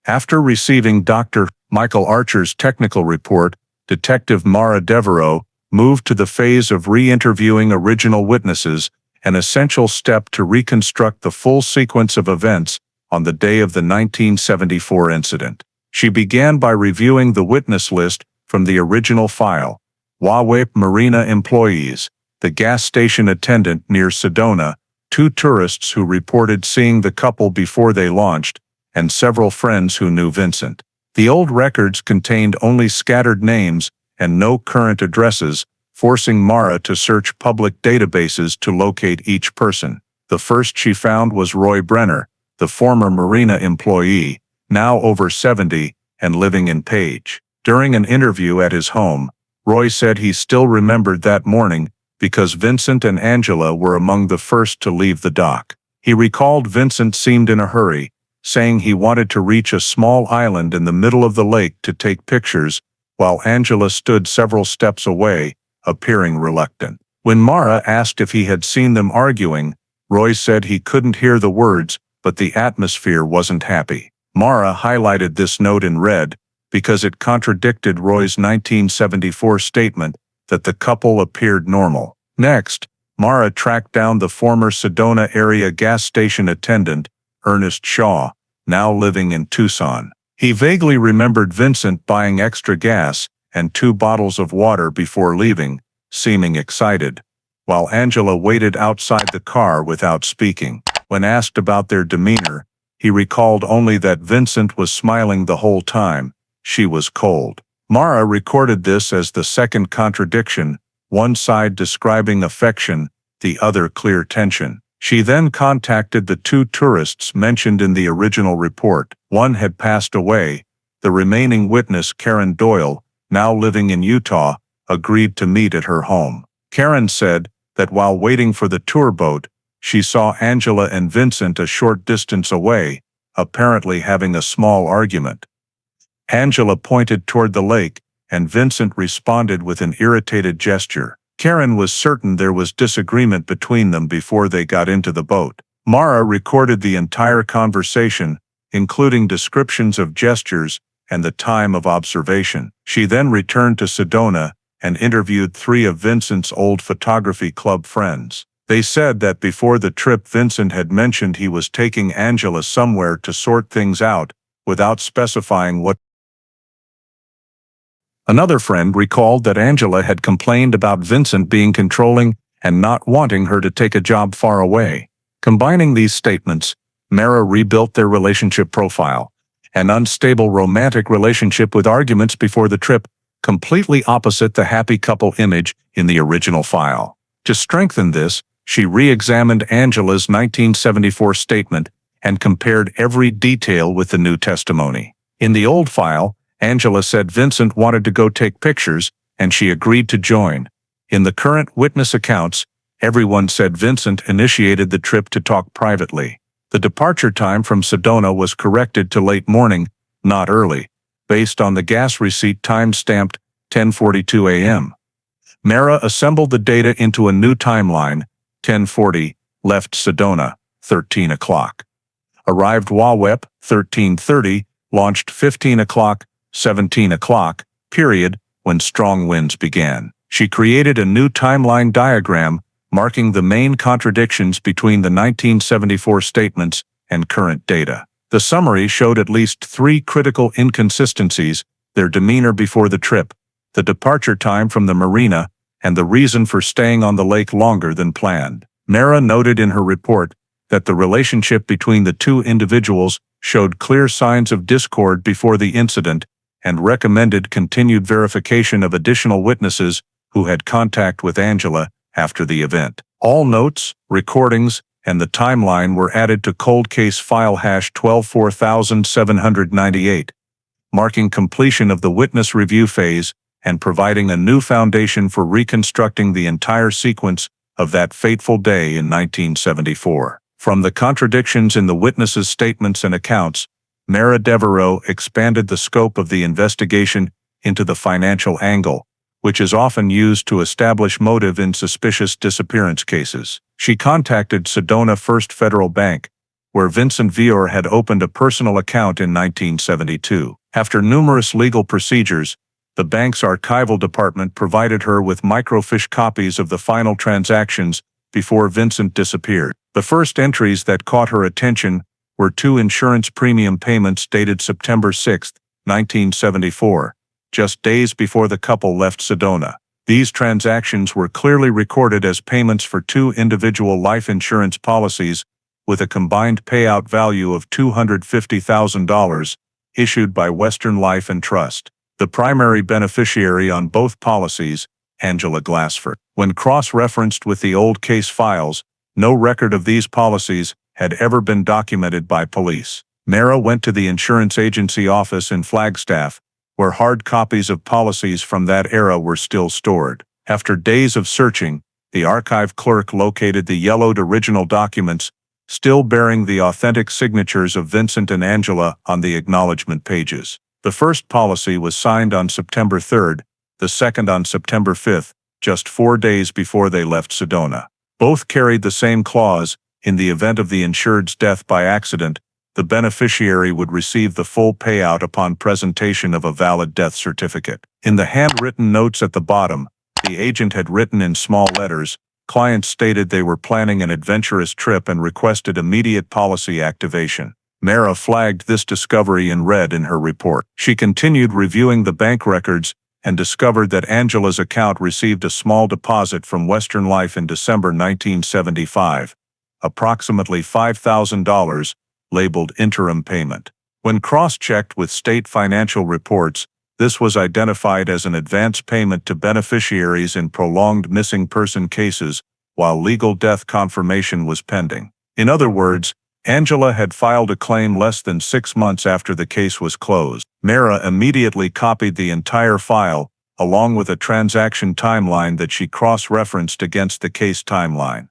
After receiving Dr. Michael Archer's technical report, Detective Mara Devereaux moved to the phase of re-interviewing original witnesses, an essential step to reconstruct the full sequence of events on the day of the 1974 incident. She began by reviewing the witness list from the original file: Wawape Marina employees, the gas station attendant near Sedona, 2 tourists who reported seeing the couple before they launched, and several friends who knew Vincent. The old records contained only scattered names and no current addresses, forcing Mara to search public databases to locate each person. The first she found was Roy Brenner, the former Marina employee, now over 70 and living in Page. During an interview at his home, Roy said he still remembered that morning because Vincent and Angela were among the first to leave the dock. He recalled Vincent seemed in a hurry, saying he wanted to reach a small island in the middle of the lake to take pictures, while Angela stood several steps away, appearing reluctant. When Mara asked if he had seen them arguing, Roy said he couldn't hear the words, but the atmosphere wasn't happy. Mara highlighted this note in red because it contradicted Roy's 1974 statement that the couple appeared normal. Next, Mara tracked down the former Sedona area gas station attendant, Ernest Shaw, now living in Tucson. He vaguely remembered Vincent buying extra gas and 2 bottles of water before leaving, seeming excited, while Angela waited outside the car without speaking. When asked about their demeanor, he recalled only that Vincent was smiling the whole time. She was cold. Mara recorded this as the second contradiction, one side describing affection, the other clear tension. She then contacted the 2 tourists mentioned in the original report. One had passed away. The remaining witness, Karen Doyle, now living in Utah, agreed to meet at her home. Karen said that while waiting for the tour boat, she saw Angela and Vincent a short distance away, apparently having a small argument. Angela pointed toward the lake, and Vincent responded with an irritated gesture. Karen was certain there was disagreement between them before they got into the boat. Mara recorded the entire conversation, including descriptions of gestures and the time of observation. She then returned to Sedona and interviewed 3 of Vincent's old photography club friends. They said that before the trip Vincent had mentioned he was taking Angela somewhere to sort things out, without specifying what. Another friend recalled that Angela had complained about Vincent being controlling and not wanting her to take a job far away. Combining these statements, Mara rebuilt their relationship profile, an unstable romantic relationship with arguments before the trip, completely opposite the happy couple image in the original file. To strengthen this, she re-examined Angela's 1974 statement and compared every detail with the new testimony. In the old file, Angela said Vincent wanted to go take pictures, and she agreed to join. In the current witness accounts, everyone said Vincent initiated the trip to talk privately. The departure time from Sedona was corrected to late morning, not early, based on the gas receipt time-stamped 10:42 a.m. Mara assembled the data into a new timeline: 10:40, left Sedona, 13 o'clock. Arrived Wawep, 13:30, launched 15 o'clock, 17 o'clock, period, when strong winds began. She created a new timeline diagram, marking the main contradictions between the 1974 statements and current data. The summary showed at least 3 critical inconsistencies: their demeanor before the trip, the departure time from the marina, and the reason for staying on the lake longer than planned. Mara noted in her report that the relationship between the two individuals showed clear signs of discord before the incident and recommended continued verification of additional witnesses who had contact with Angela after the event. All notes, recordings, and the timeline were added to cold case file #124798, marking completion of the witness review phase and providing a new foundation for reconstructing the entire sequence of that fateful day in 1974. From the contradictions in the witnesses' statements and accounts, Mara Devereaux expanded the scope of the investigation into the financial angle, which is often used to establish motive in suspicious disappearance cases. She contacted Sedona First Federal Bank, where Vincent Vior had opened a personal account in 1972. After numerous legal procedures, the bank's archival department provided her with microfiche copies of the final transactions before Vincent disappeared. The first entries that caught her attention were 2 insurance premium payments dated September 6, 1974, just days before the couple left Sedona. These transactions were clearly recorded as payments for 2 individual life insurance policies with a combined payout value of $250,000, issued by Western Life and Trust. The primary beneficiary on both policies, Angela Glassford. When cross-referenced with the old case files, no record of these policies had ever been documented by police. Mara went to the insurance agency office in Flagstaff, where hard copies of policies from that era were still stored. After days of searching, the archive clerk located the yellowed original documents, still bearing the authentic signatures of Vincent and Angela on the acknowledgement pages. The first policy was signed on September 3rd, the second on September 5th, just 4 days before they left Sedona. Both carried the same clause: in the event of the insured's death by accident, the beneficiary would receive the full payout upon presentation of a valid death certificate. In the handwritten notes at the bottom, the agent had written in small letters, clients stated they were planning an adventurous trip and requested immediate policy activation. Mara flagged this discovery in red in her report. She continued reviewing the bank records and discovered that Angela's account received a small deposit from Western Life in December 1975, approximately $5,000, labeled interim payment. When cross-checked with state financial reports, this was identified as an advance payment to beneficiaries in prolonged missing person cases while legal death confirmation was pending. In other words, Angela had filed a claim less than 6 months after the case was closed. Mara immediately copied the entire file, along with a transaction timeline that she cross-referenced against the case timeline.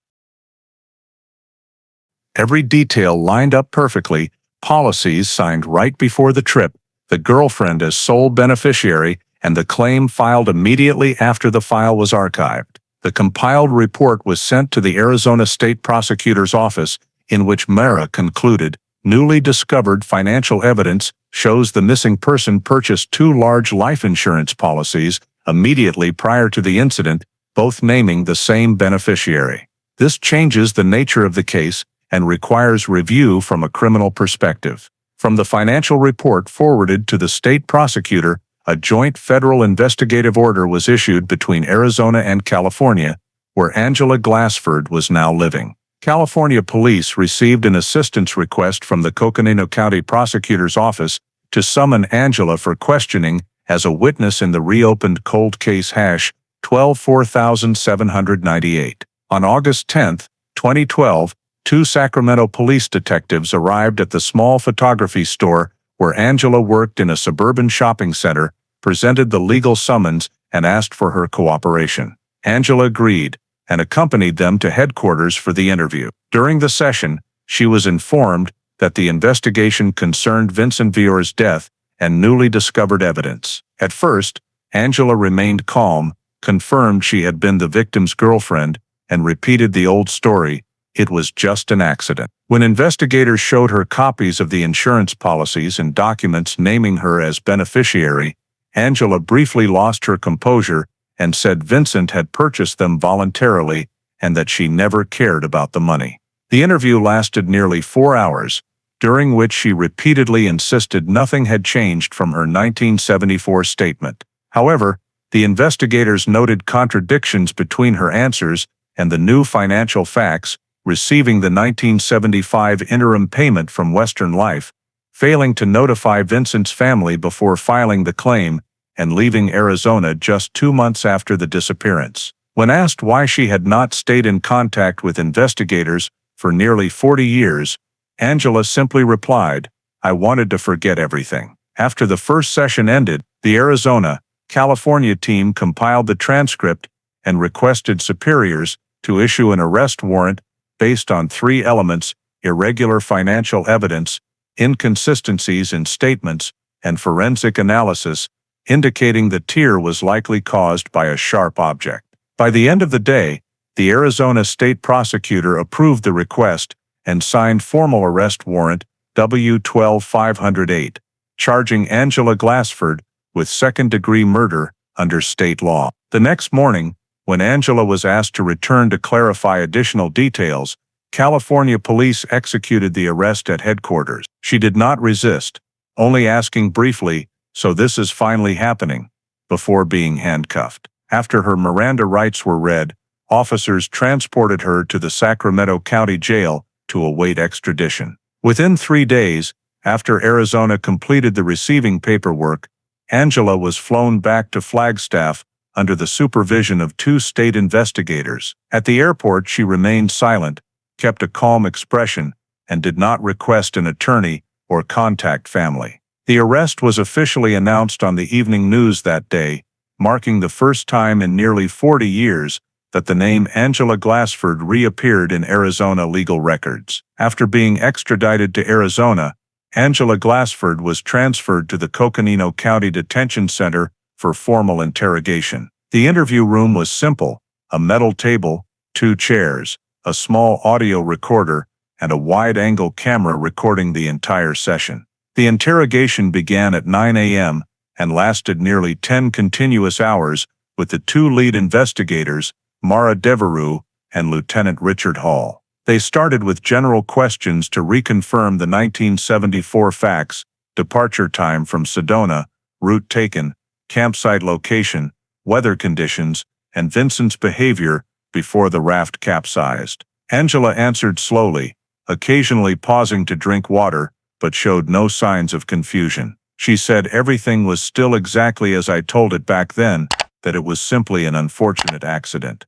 Every detail lined up perfectly: policies signed right before the trip, the girlfriend as sole beneficiary, and the claim filed immediately after the file was archived. The compiled report was sent to the Arizona State Prosecutor's Office, in which Mara concluded, newly discovered financial evidence shows the missing person purchased 2 large life insurance policies immediately prior to the incident, both naming the same beneficiary. This changes the nature of the case and requires review from a criminal perspective. From the financial report forwarded to the state prosecutor, a joint federal investigative order was issued between Arizona and California, where Angela Glassford was now living. California police received an assistance request from the Coconino County Prosecutor's Office to summon Angela for questioning as a witness in the reopened cold case #124798. On August 10, 2012, 2 Sacramento police detectives arrived at the small photography store where Angela worked in a suburban shopping center, presented the legal summons, and asked for her cooperation. Angela agreed and accompanied them to headquarters for the interview. During the session, she was informed that the investigation concerned Vincent Vior's death and newly discovered evidence. At first, Angela remained calm, confirmed she had been the victim's girlfriend, and repeated the old story: it was just an accident. When investigators showed her copies of the insurance policies and documents naming her as beneficiary, Angela briefly lost her composure and said Vincent had purchased them voluntarily and that she never cared about the money. The interview lasted nearly 4 hours, during which she repeatedly insisted nothing had changed from her 1974 statement. However, the investigators noted contradictions between her answers and the new financial facts: receiving the 1975 interim payment from Western Life, failing to notify Vincent's family before filing the claim, and leaving Arizona just 2 months after the disappearance. When asked why she had not stayed in contact with investigators for nearly 40 years, Angela simply replied, "I wanted to forget everything." After the first session ended, the Arizona, California team compiled the transcript and requested superiors to issue an arrest warrant based on 3 elements: irregular financial evidence, inconsistencies in statements, and forensic analysis, indicating the tear was likely caused by a sharp object. By the end of the day, the Arizona state prosecutor approved the request and signed formal arrest warrant W-12-508, charging Angela Glassford with second-degree murder under state law. The next morning, when Angela was asked to return to clarify additional details, California police executed the arrest at headquarters. She did not resist, only asking briefly, "So this is finally happening," before being handcuffed. After her Miranda rights were read, officers transported her to the Sacramento County Jail to await extradition. Within 3 days, after Arizona completed the receiving paperwork, Angela was flown back to Flagstaff under the supervision of 2 state investigators. At the airport, she remained silent, kept a calm expression, and did not request an attorney or contact family. The arrest was officially announced on the evening news that day, marking the first time in nearly 40 years that the name Angela Glassford reappeared in Arizona legal records. After being extradited to Arizona, Angela Glassford was transferred to the Coconino County Detention Center for formal interrogation. The interview room was simple: a metal table, 2 chairs, a small audio recorder, and a wide-angle camera recording the entire session. The interrogation began at 9 a.m. and lasted nearly 10 continuous hours with the 2 lead investigators, Mara Devereux and Lieutenant Richard Hall. They started with general questions to reconfirm the 1974 facts: departure time from Sedona, route taken, campsite location, weather conditions, and Vincent's behavior before the raft capsized. Angela answered slowly, occasionally pausing to drink water, but showed no signs of confusion. She said everything was still exactly as I told it back then, that it was simply an unfortunate accident.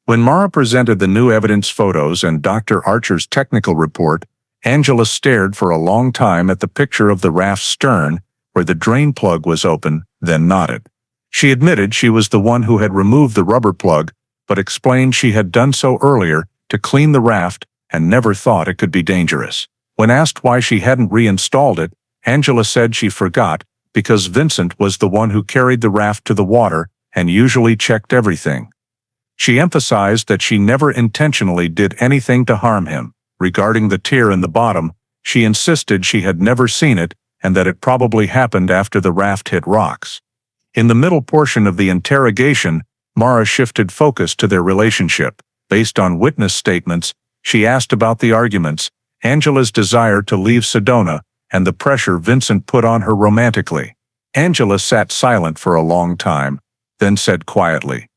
When Mara presented the new evidence photos and Dr. Archer's technical report, Angela stared for a long time at the picture of the raft's stern, where the drain plug was open, then nodded. She admitted she was the one who had removed the rubber plug, but explained she had done so earlier to clean the raft and never thought it could be dangerous. When asked why she hadn't reinstalled it, Angela said she forgot because Vincent was the one who carried the raft to the water and usually checked everything. She emphasized that she never intentionally did anything to harm him. Regarding the tear in the bottom, she insisted she had never seen it and that it probably happened after the raft hit rocks. In the middle portion of the interrogation, Mara shifted focus to their relationship. Based on witness statements, she asked about the arguments, Angela's desire to leave Sedona, and the pressure Vincent put on her romantically. Angela sat silent for a long time, then said quietly,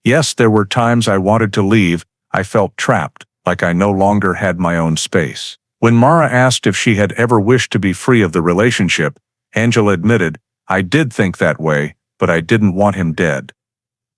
"Yes, there were times I wanted to leave. I felt trapped, like I no longer had my own space." When Mara asked if she had ever wished to be free of the relationship, Angela admitted, "I did think that way, but I didn't want him dead."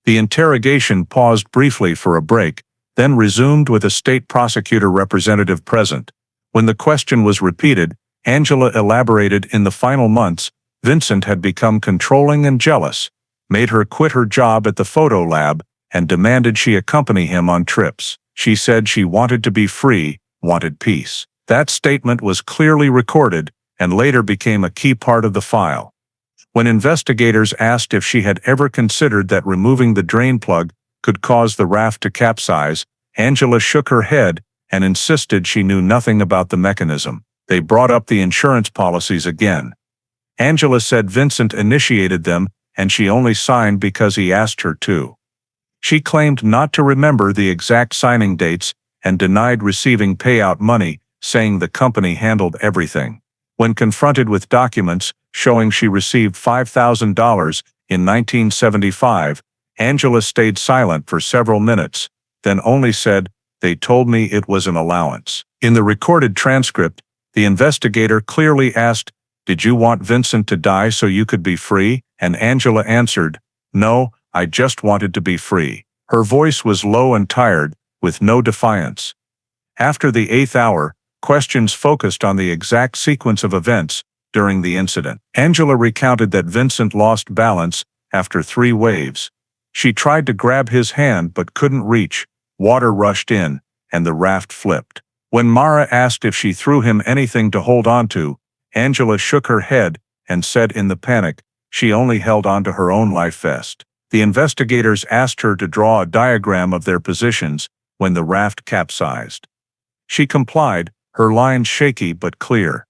The interrogation paused briefly for a break, then resumed with a state prosecutor representative present. When the question was repeated, Angela elaborated, "In the final months, Vincent had become controlling and jealous, made her quit her job at the photo lab, and demanded she accompany him on trips. She said she wanted to be free, wanted peace." That statement was clearly recorded and later became a key part of the file. When investigators asked if she had ever considered that removing the drain plug could cause the raft to capsize, Angela shook her head and insisted she knew nothing about the mechanism. They brought up the insurance policies again. Angela said Vincent initiated them and she only signed because he asked her to. She claimed not to remember the exact signing dates and denied receiving payout money, saying the company handled everything. When confronted with documents showing she received $5,000 in 1975, Angela stayed silent for several minutes, then only said, "They told me it was an allowance." In the recorded transcript, the investigator clearly asked, "Did you want Vincent to die so you could be free?" And Angela answered, "No, I just wanted to be free." Her voice was low and tired, with no defiance. After the 8th hour, questions focused on the exact sequence of events during the incident. Angela recounted that Vincent lost balance after 3 waves. She tried to grab his hand but couldn't reach, water rushed in, and the raft flipped. When Mara asked if she threw him anything to hold on to, Angela shook her head and said in the panic, she only held on to her own life vest. The investigators asked her to draw a diagram of their positions when the raft capsized. She complied, her lines shaky but clear.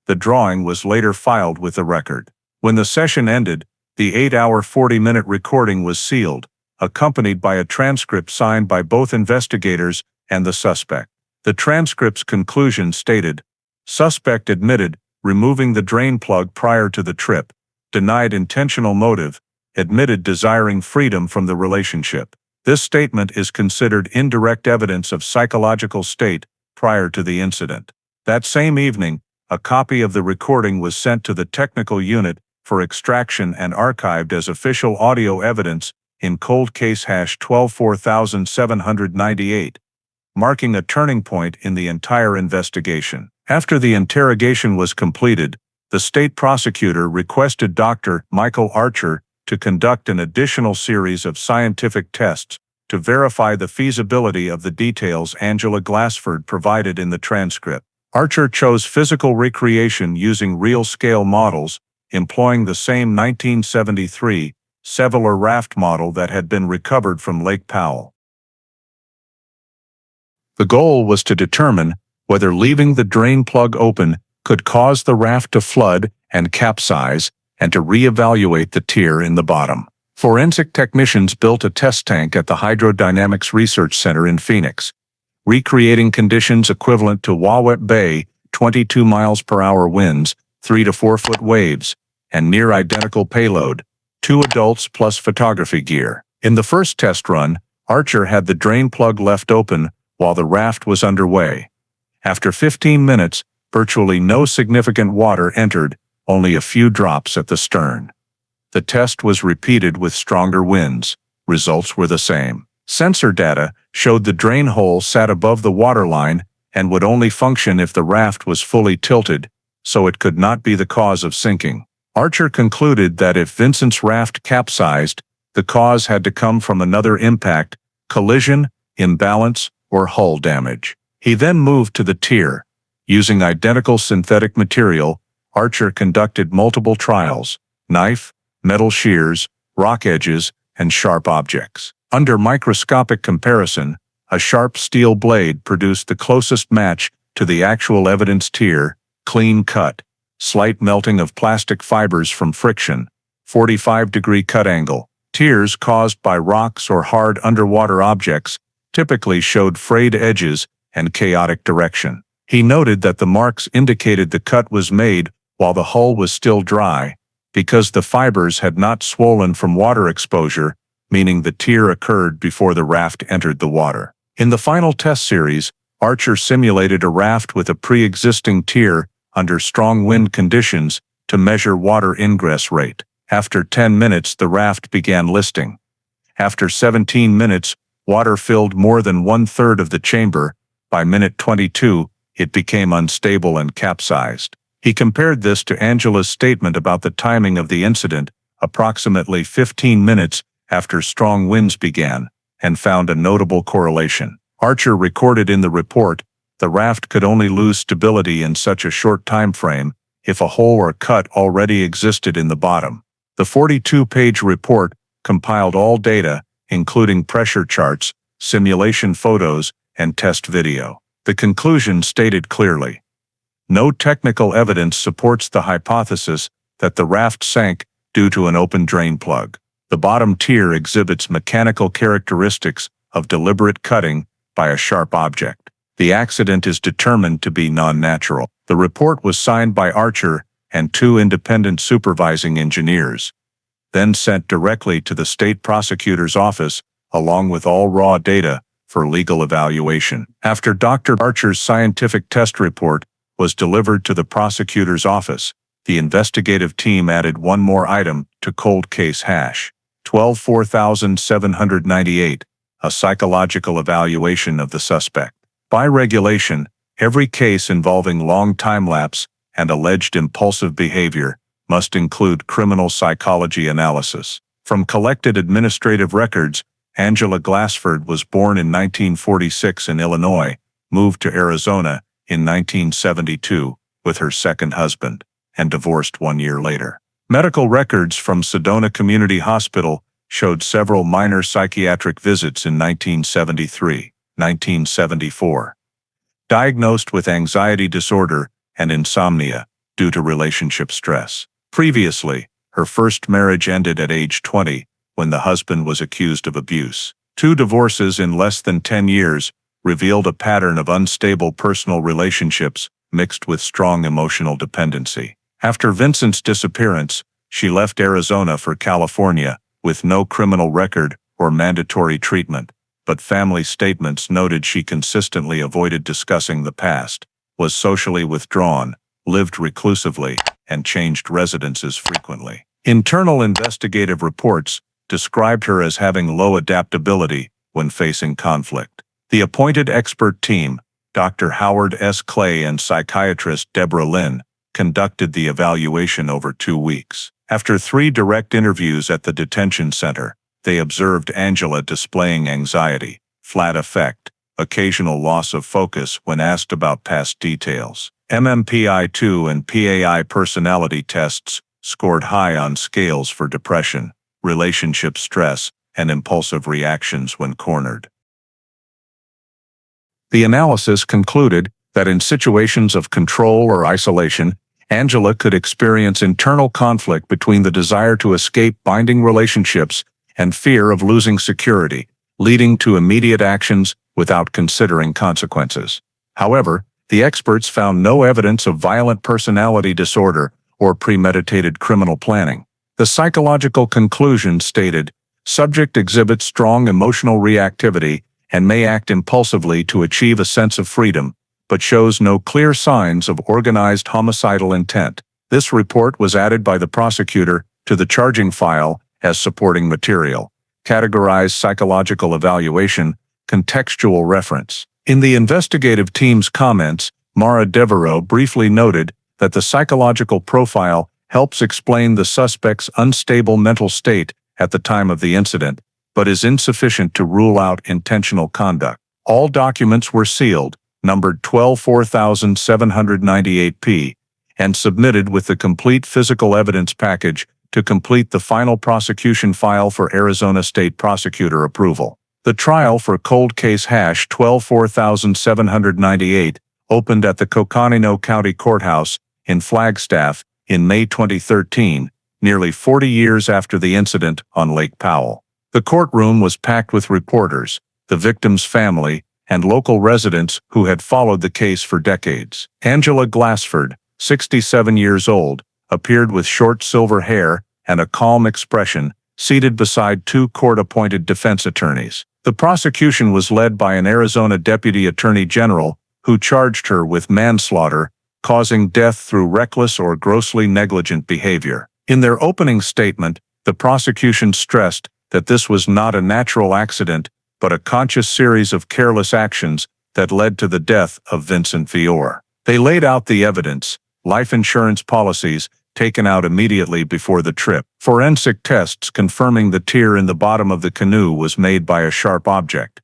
The drawing was later filed with the record. When the session ended, the 8-hour 40-minute recording was sealed, accompanied by a transcript signed by both investigators and the suspect. The transcript's conclusion stated, "Suspect admitted removing the drain plug prior to the trip, denied intentional motive, admitted desiring freedom from the relationship." This statement is considered indirect evidence of psychological state prior to the incident. That same evening, a copy of the recording was sent to the technical unit for extraction and archived as official audio evidence in cold case #124798, marking a turning point in the entire investigation. After the interrogation was completed, the state prosecutor requested Dr. Michael Archer to conduct an additional series of scientific tests to verify the feasibility of the details Angela Glassford provided in the transcript. Archer chose physical recreation using real-scale models, employing the same 1973 Seveler raft model that had been recovered from Lake Powell. The goal was to determine whether leaving the drain plug open could cause the raft to flood and capsize, and to re-evaluate the tier in the bottom. Forensic technicians built a test tank at the Hydrodynamics Research Center in Phoenix, recreating conditions equivalent to Wawet Bay, 22 miles per hour winds, 3 to 4 foot waves, and near identical payload, 2 adults plus photography gear. In the first test run, Archer had the drain plug left open while the raft was underway. After 15 minutes, virtually no significant water entered, only a few drops at the stern. The test was repeated with stronger winds. Results were the same. Sensor data showed the drain hole sat above the waterline and would only function if the raft was fully tilted, so it could not be the cause of sinking. Archer concluded that if Vincent's raft capsized, the cause had to come from another impact, collision, imbalance, or hull damage. He then moved to the tier. Using identical synthetic material, Archer conducted multiple trials: knife, metal shears, rock edges, and sharp objects. Under microscopic comparison, a sharp steel blade produced the closest match to the actual evidence tier: clean cut, slight melting of plastic fibers from friction, 45-degree cut angle, Tears caused by rocks or hard underwater objects typically showed frayed edges and chaotic direction. He noted that the marks indicated the cut was made while the hull was still dry, because the fibers had not swollen from water exposure, meaning the tear occurred before the raft entered the water. In the final test series, Archer simulated a raft with a pre-existing tear under strong wind conditions to measure water ingress rate. After 10 minutes, the raft began listing. After 17 minutes, water filled more than 1/3 of the chamber. By minute 22, it became unstable and capsized. He compared this to Angela's statement about the timing of the incident, approximately 15 minutes after strong winds began, and found a notable correlation. Archer recorded in the report, the raft could only lose stability in such a short time frame if a hole or cut already existed in the bottom. The 42-page report compiled all data, including pressure charts, simulation photos, and test video. The conclusion stated clearly, no technical evidence supports the hypothesis that the raft sank due to an open drain plug. The bottom tier exhibits mechanical characteristics of deliberate cutting by a sharp object. The accident is determined to be non-natural. The report was signed by Archer and 2 independent supervising engineers, then sent directly to the state prosecutor's office, along with all raw data, for legal evaluation. After Dr. Archer's scientific test report was delivered to the prosecutor's office, the investigative team added one more item to cold case #124,798, a psychological evaluation of the suspect. By regulation, every case involving long time lapse and alleged impulsive behavior must include criminal psychology analysis. From collected administrative records, Angela Glassford was born in 1946 in Illinois, moved to Arizona in 1972 with her second husband, and divorced 1 year later. Medical records from Sedona Community Hospital showed several minor psychiatric visits in 1973, 1974. Diagnosed with anxiety disorder and insomnia due to relationship stress. Previously, her first marriage ended at age 20 when the husband was accused of abuse. 2 divorces in less than 10 years revealed a pattern of unstable personal relationships mixed with strong emotional dependency. After Vincent's disappearance, she left Arizona for California with no criminal record or mandatory treatment, but family statements noted she consistently avoided discussing the past, was socially withdrawn, lived reclusively, and changed residences frequently. Internal investigative reports described her as having low adaptability when facing conflict. The appointed expert team, Dr. Howard S. Clay and psychiatrist Deborah Lynn, conducted the evaluation over 2 weeks. After 3 direct interviews at the detention center, they observed Angela displaying anxiety, flat affect, occasional loss of focus when asked about past details. MMPI-2 and PAI personality tests scored high on scales for depression, relationship stress, and impulsive reactions when cornered. The analysis concluded that in situations of control or isolation, Angela could experience internal conflict between the desire to escape binding relationships and fear of losing security, leading to immediate actions without considering consequences. However, the experts found no evidence of violent personality disorder or premeditated criminal planning. The psychological conclusion stated, subject exhibits strong emotional reactivity and may act impulsively to achieve a sense of freedom, but shows no clear signs of organized homicidal intent. This report was added by the prosecutor to the charging file as supporting material. Categorized psychological evaluation, contextual reference. In the investigative team's comments, Mara Devereaux briefly noted that the psychological profile helps explain the suspect's unstable mental state at the time of the incident, but is insufficient to rule out intentional conduct. All documents were sealed, numbered 12-4798P, and submitted with the complete physical evidence package to complete the final prosecution file for Arizona State Prosecutor approval. The trial for cold case #124,798 opened at the Coconino County Courthouse in Flagstaff in May 2013, nearly 40 years after the incident on Lake Powell. The courtroom was packed with reporters, the victim's family, and local residents who had followed the case for decades. Angela Glassford, 67 years old, appeared with short silver hair and a calm expression, seated beside two court-appointed defense attorneys. The prosecution was led by an Arizona Deputy Attorney General who charged her with manslaughter, causing death through reckless or grossly negligent behavior. In their opening statement, the prosecution stressed that this was not a natural accident, but a conscious series of careless actions that led to the death of Vincent Fiore. They laid out the evidence: life insurance policies taken out immediately before the trip, forensic tests confirming the tear in the bottom of the canoe was made by a sharp object,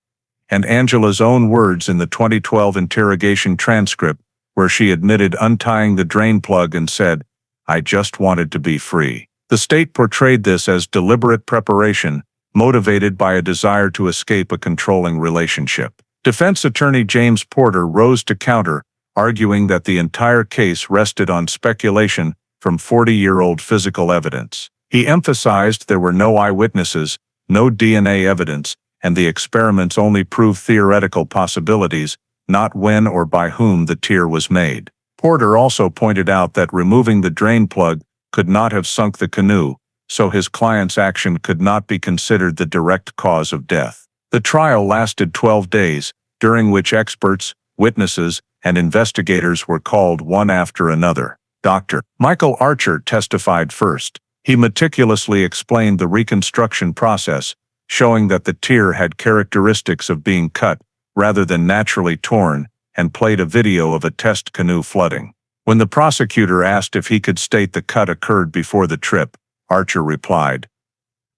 and Angela's own words in the 2012 interrogation transcript where she admitted untying the drain plug and said, "I just wanted to be free." The state portrayed this as deliberate preparation, motivated by a desire to escape a controlling relationship. Defense attorney James Porter rose to counter, arguing that the entire case rested on speculation from 40-year-old physical evidence. He emphasized there were no eyewitnesses, no DNA evidence, and the experiments only proved theoretical possibilities, not when or by whom the tear was made. Porter also pointed out that removing the drain plug could not have sunk the canoe, so his client's action could not be considered the direct cause of death. The trial lasted 12 days, during which experts, witnesses, and investigators were called one after another. Dr. Michael Archer testified first. He meticulously explained the reconstruction process, showing that the tear had characteristics of being cut rather than naturally torn, and played a video of a test canoe flooding. When the prosecutor asked if he could state the cut occurred before the trip, Archer replied,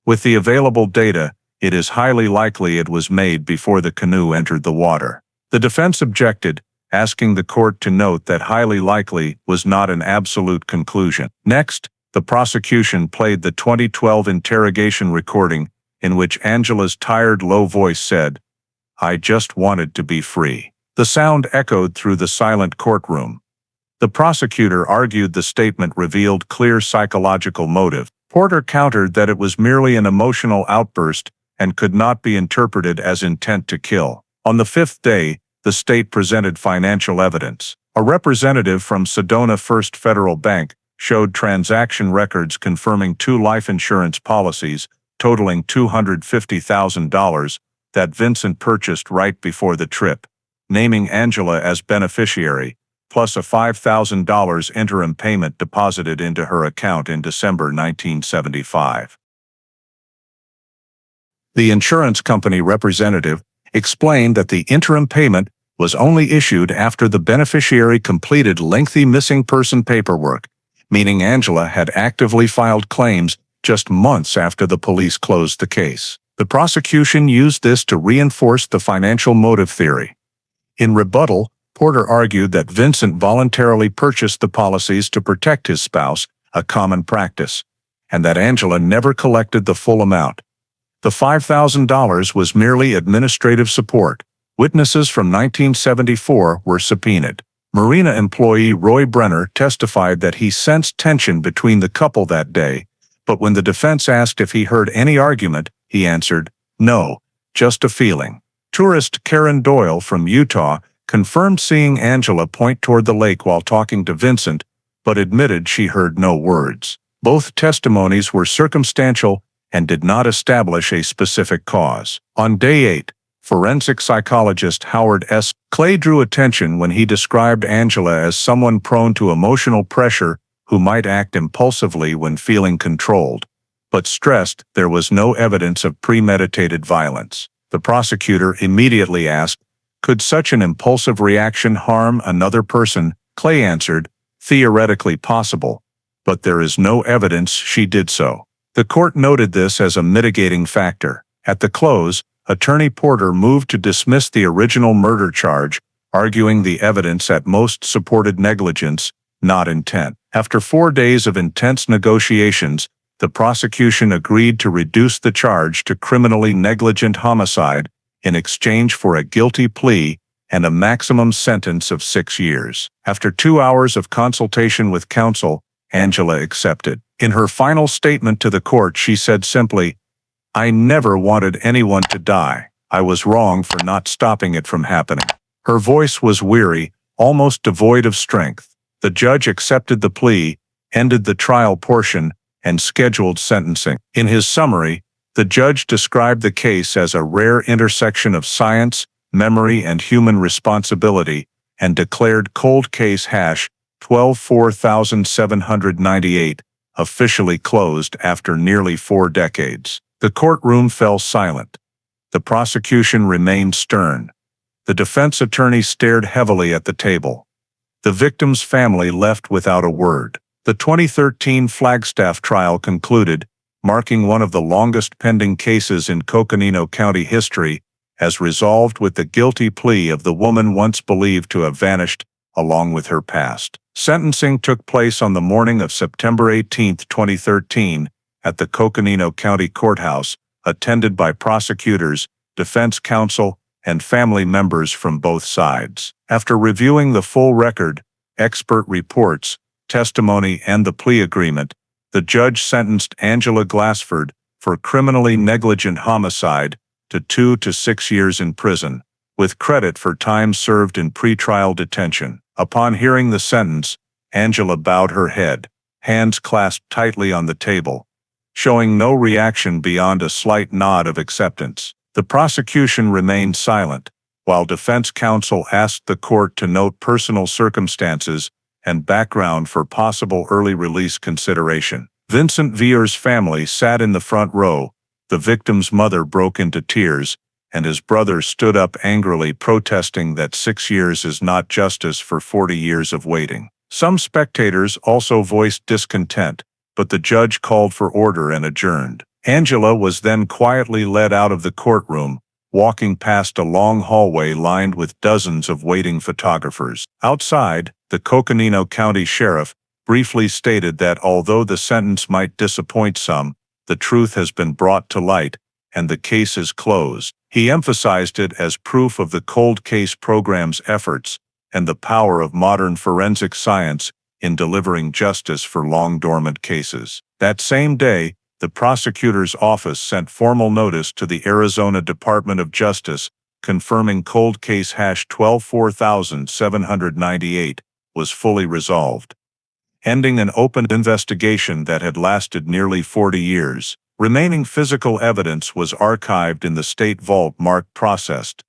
"With the available data, it is highly likely it was made before the canoe entered the water." The defense objected, asking the court to note that highly likely was not an absolute conclusion. Next, the prosecution played the 2012 interrogation recording in which Angela's tired low voice said, "I just wanted to be free." The sound echoed through the silent courtroom. The prosecutor argued the statement revealed clear psychological motive. Porter countered that it was merely an emotional outburst and could not be interpreted as intent to kill. On the fifth day, the state presented financial evidence. A representative from Sedona First Federal Bank showed transaction records confirming 2 life insurance policies totaling $250,000 that Vincent purchased right before the trip, naming Angela as beneficiary, plus a $5,000 interim payment deposited into her account in December 1975. The insurance company representative explained that the interim payment was only issued after the beneficiary completed lengthy missing person paperwork, meaning Angela had actively filed claims just months after the police closed the case. The prosecution used this to reinforce the financial motive theory. In rebuttal, Porter argued that Vincent voluntarily purchased the policies to protect his spouse, a common practice, and that Angela never collected the full amount. The $5,000 was merely administrative support. Witnesses from 1974 were subpoenaed. Marina employee Roy Brenner testified that he sensed tension between the couple that day, but when the defense asked if he heard any argument, he answered, "No, just a feeling." Tourist Karen Doyle from Utah confirmed seeing Angela point toward the lake while talking to Vincent, but admitted she heard no words. Both testimonies were circumstantial and did not establish a specific cause. On day 8, forensic psychologist Howard S. Clay drew attention when he described Angela as someone prone to emotional pressure who might act impulsively when feeling controlled, but stressed there was no evidence of premeditated violence. The prosecutor immediately asked, "Could such an impulsive reaction harm another person?" Clay answered, "Theoretically possible, but there is no evidence she did so." The court noted this as a mitigating factor. At the close, Attorney Porter moved to dismiss the original murder charge, arguing the evidence at most supported negligence, not intent. After 4 days of intense negotiations, the prosecution agreed to reduce the charge to criminally negligent homicide in exchange for a guilty plea and a maximum sentence of 6 years. After 2 hours of consultation with counsel, Angela accepted. In her final statement to the court, she said simply, "I never wanted anyone to die. I was wrong for not stopping it from happening." Her voice was weary, almost devoid of strength. The judge accepted the plea, ended the trial portion, and scheduled sentencing. In his summary, the judge described the case as a rare intersection of science, memory, and human responsibility, and declared cold case #12-4798 officially closed after nearly 4 decades. The courtroom fell silent. The prosecution remained stern. The defense attorney stared heavily at the table. The victim's family left without a word. The 2013 Flagstaff trial concluded, marking one of the longest pending cases in Coconino County history, as resolved with the guilty plea of the woman once believed to have vanished, along with her past. Sentencing took place on the morning of September 18, 2013, at the Coconino County Courthouse, attended by prosecutors, defense counsel, and family members from both sides. After reviewing the full record, expert reports, testimony, and the plea agreement, the judge sentenced Angela Glassford for criminally negligent homicide to 2 to 6 years in prison, with credit for time served in pretrial detention. Upon hearing the sentence, Angela bowed her head, hands clasped tightly on the table, showing no reaction beyond a slight nod of acceptance. The prosecution remained silent, while defense counsel asked the court to note personal circumstances and background for possible early release consideration. Vincent Vier's family sat in the front row. The victim's mother broke into tears, and his brother stood up angrily protesting that 6 years is not justice for 40 years of waiting. Some spectators also voiced discontent, but the judge called for order and adjourned. Angela was then quietly led out of the courtroom, walking past a long hallway lined with dozens of waiting photographers. Outside, the Coconino County Sheriff briefly stated that although the sentence might disappoint some, the truth has been brought to light, and the case is closed. He emphasized it as proof of the cold case program's efforts and the power of modern forensic science in delivering justice for long-dormant cases. That same day, the prosecutor's office sent formal notice to the Arizona Department of Justice confirming cold case #12-4798 was fully resolved, ending an open investigation that had lasted nearly 40 years. Remaining physical evidence was archived in the state vault marked processed.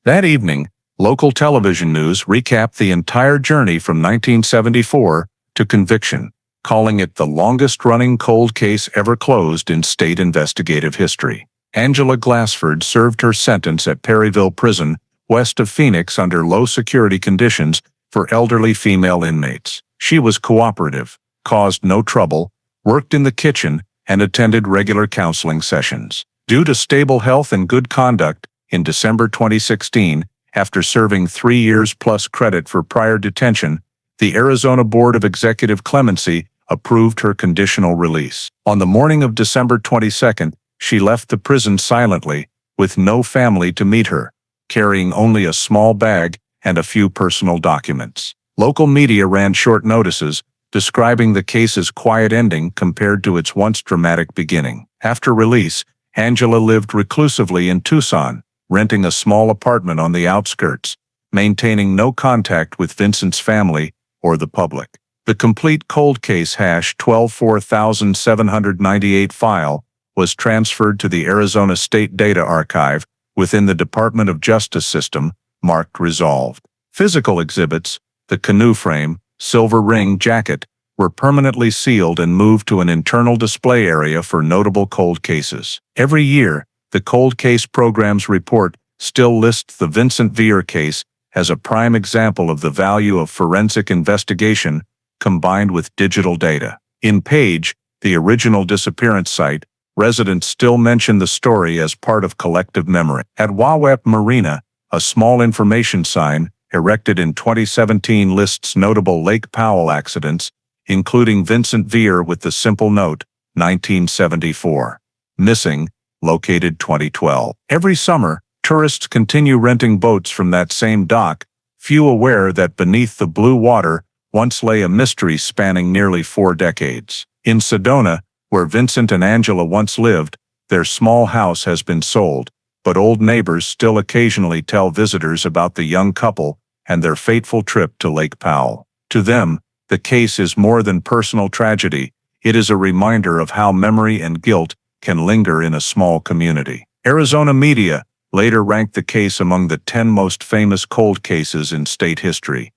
That evening, local television news recapped the entire journey from 1974 to conviction, calling it the longest-running cold case ever closed in state investigative history. Angela Glassford served her sentence at Perryville Prison, west of Phoenix, under low-security conditions for elderly female inmates. She was cooperative, caused no trouble, worked in the kitchen, and attended regular counseling sessions. Due to stable health and good conduct, in December 2016, after serving 3 years plus credit for prior detention, the Arizona Board of Executive Clemency approved her conditional release. On the morning of December 22, she left the prison silently, with no family to meet her, carrying only a small bag and a few personal documents. Local media ran short notices, describing the case's quiet ending compared to its once dramatic beginning. After release, Angela lived reclusively in Tucson, renting a small apartment on the outskirts, maintaining no contact with Vincent's family or the public. The complete cold case #12-4798 file was transferred to the Arizona State Data Archive within the Department of Justice system, marked resolved. Physical exhibits, the canoe frame, silver ring jacket, were permanently sealed and moved to an internal display area for notable cold cases. Every year, the Cold Case Program's report still lists the Vincent Vier case as a prime example of the value of forensic investigation combined with digital data. In Page, the original disappearance site, residents still mention the story as part of collective memory. At Wawep Marina, a small information sign, erected in 2017, lists notable Lake Powell accidents, including Vincent Vier with the simple note, 1974. Missing, located 2012. Every summer, tourists continue renting boats from that same dock, few aware that beneath the blue water once lay a mystery spanning nearly 4 decades. In Sedona, where Vincent and Angela once lived, their small house has been sold, but old neighbors still occasionally tell visitors about the young couple and their fateful trip to Lake Powell. To them, the case is more than personal tragedy. It is a reminder of how memory and guilt can linger in a small community. Arizona media later ranked the case among the 10 most famous cold cases in state history,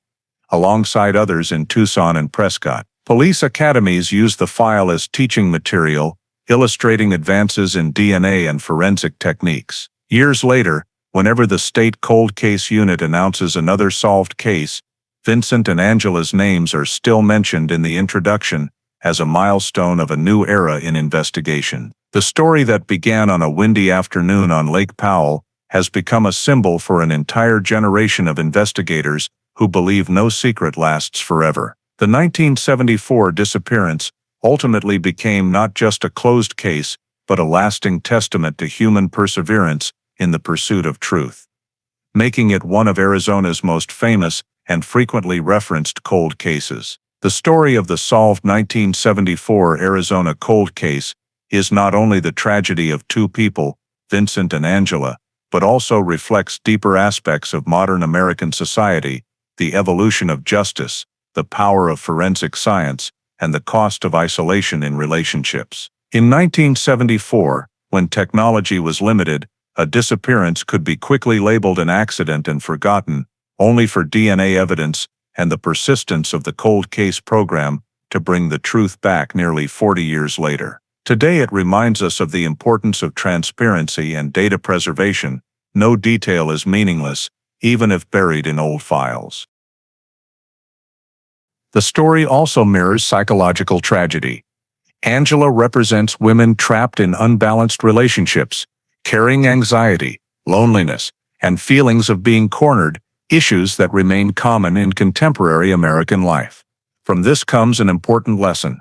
alongside others in Tucson and Prescott. Police academies use the file as teaching material, illustrating advances in DNA and forensic techniques. Years later, whenever the state cold case unit announces another solved case, Vincent and Angela's names are still mentioned in the introduction as a milestone of a new era in investigation. The story that began on a windy afternoon on Lake Powell has become a symbol for an entire generation of investigators who believe no secret lasts forever. The 1974 disappearance ultimately became not just a closed case, but a lasting testament to human perseverance in the pursuit of truth, making it one of Arizona's most famous and frequently referenced cold cases. The story of the solved 1974 Arizona cold case is not only the tragedy of two people, Vincent and Angela, but also reflects deeper aspects of modern American society, the evolution of justice, the power of forensic science, and the cost of isolation in relationships. In 1974, when technology was limited, a disappearance could be quickly labeled an accident and forgotten, only for DNA evidence and the persistence of the cold case program to bring the truth back nearly 40 years later. Today it reminds us of the importance of transparency and data preservation. No detail is meaningless, even if buried in old files. The story also mirrors psychological tragedy. Angela represents women trapped in unbalanced relationships, carrying anxiety, loneliness, and feelings of being cornered, issues that remain common in contemporary American life. From this comes an important lesson.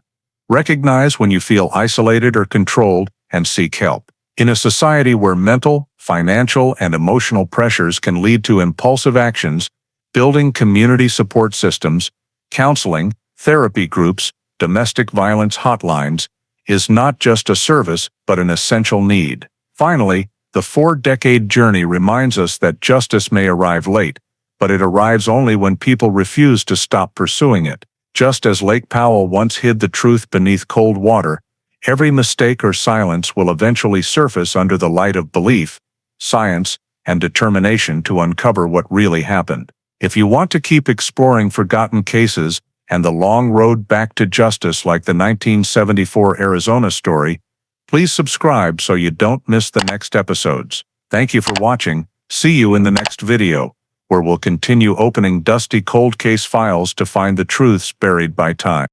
Recognize when you feel isolated or controlled and seek help. In a society where mental, financial, and emotional pressures can lead to impulsive actions, building community support systems, counseling, therapy groups, domestic violence hotlines is not just a service but an essential need. Finally, the 4-decade journey reminds us that justice may arrive late, but it arrives only when people refuse to stop pursuing it. Just as Lake Powell once hid the truth beneath cold water, every mistake or silence will eventually surface under the light of belief, science, and determination to uncover what really happened. If you want to keep exploring forgotten cases and the long road back to justice like the 1974 Arizona story, please subscribe so you don't miss the next episodes. Thank you for watching. See you in the next video, where we'll continue opening dusty cold case files to find the truths buried by time.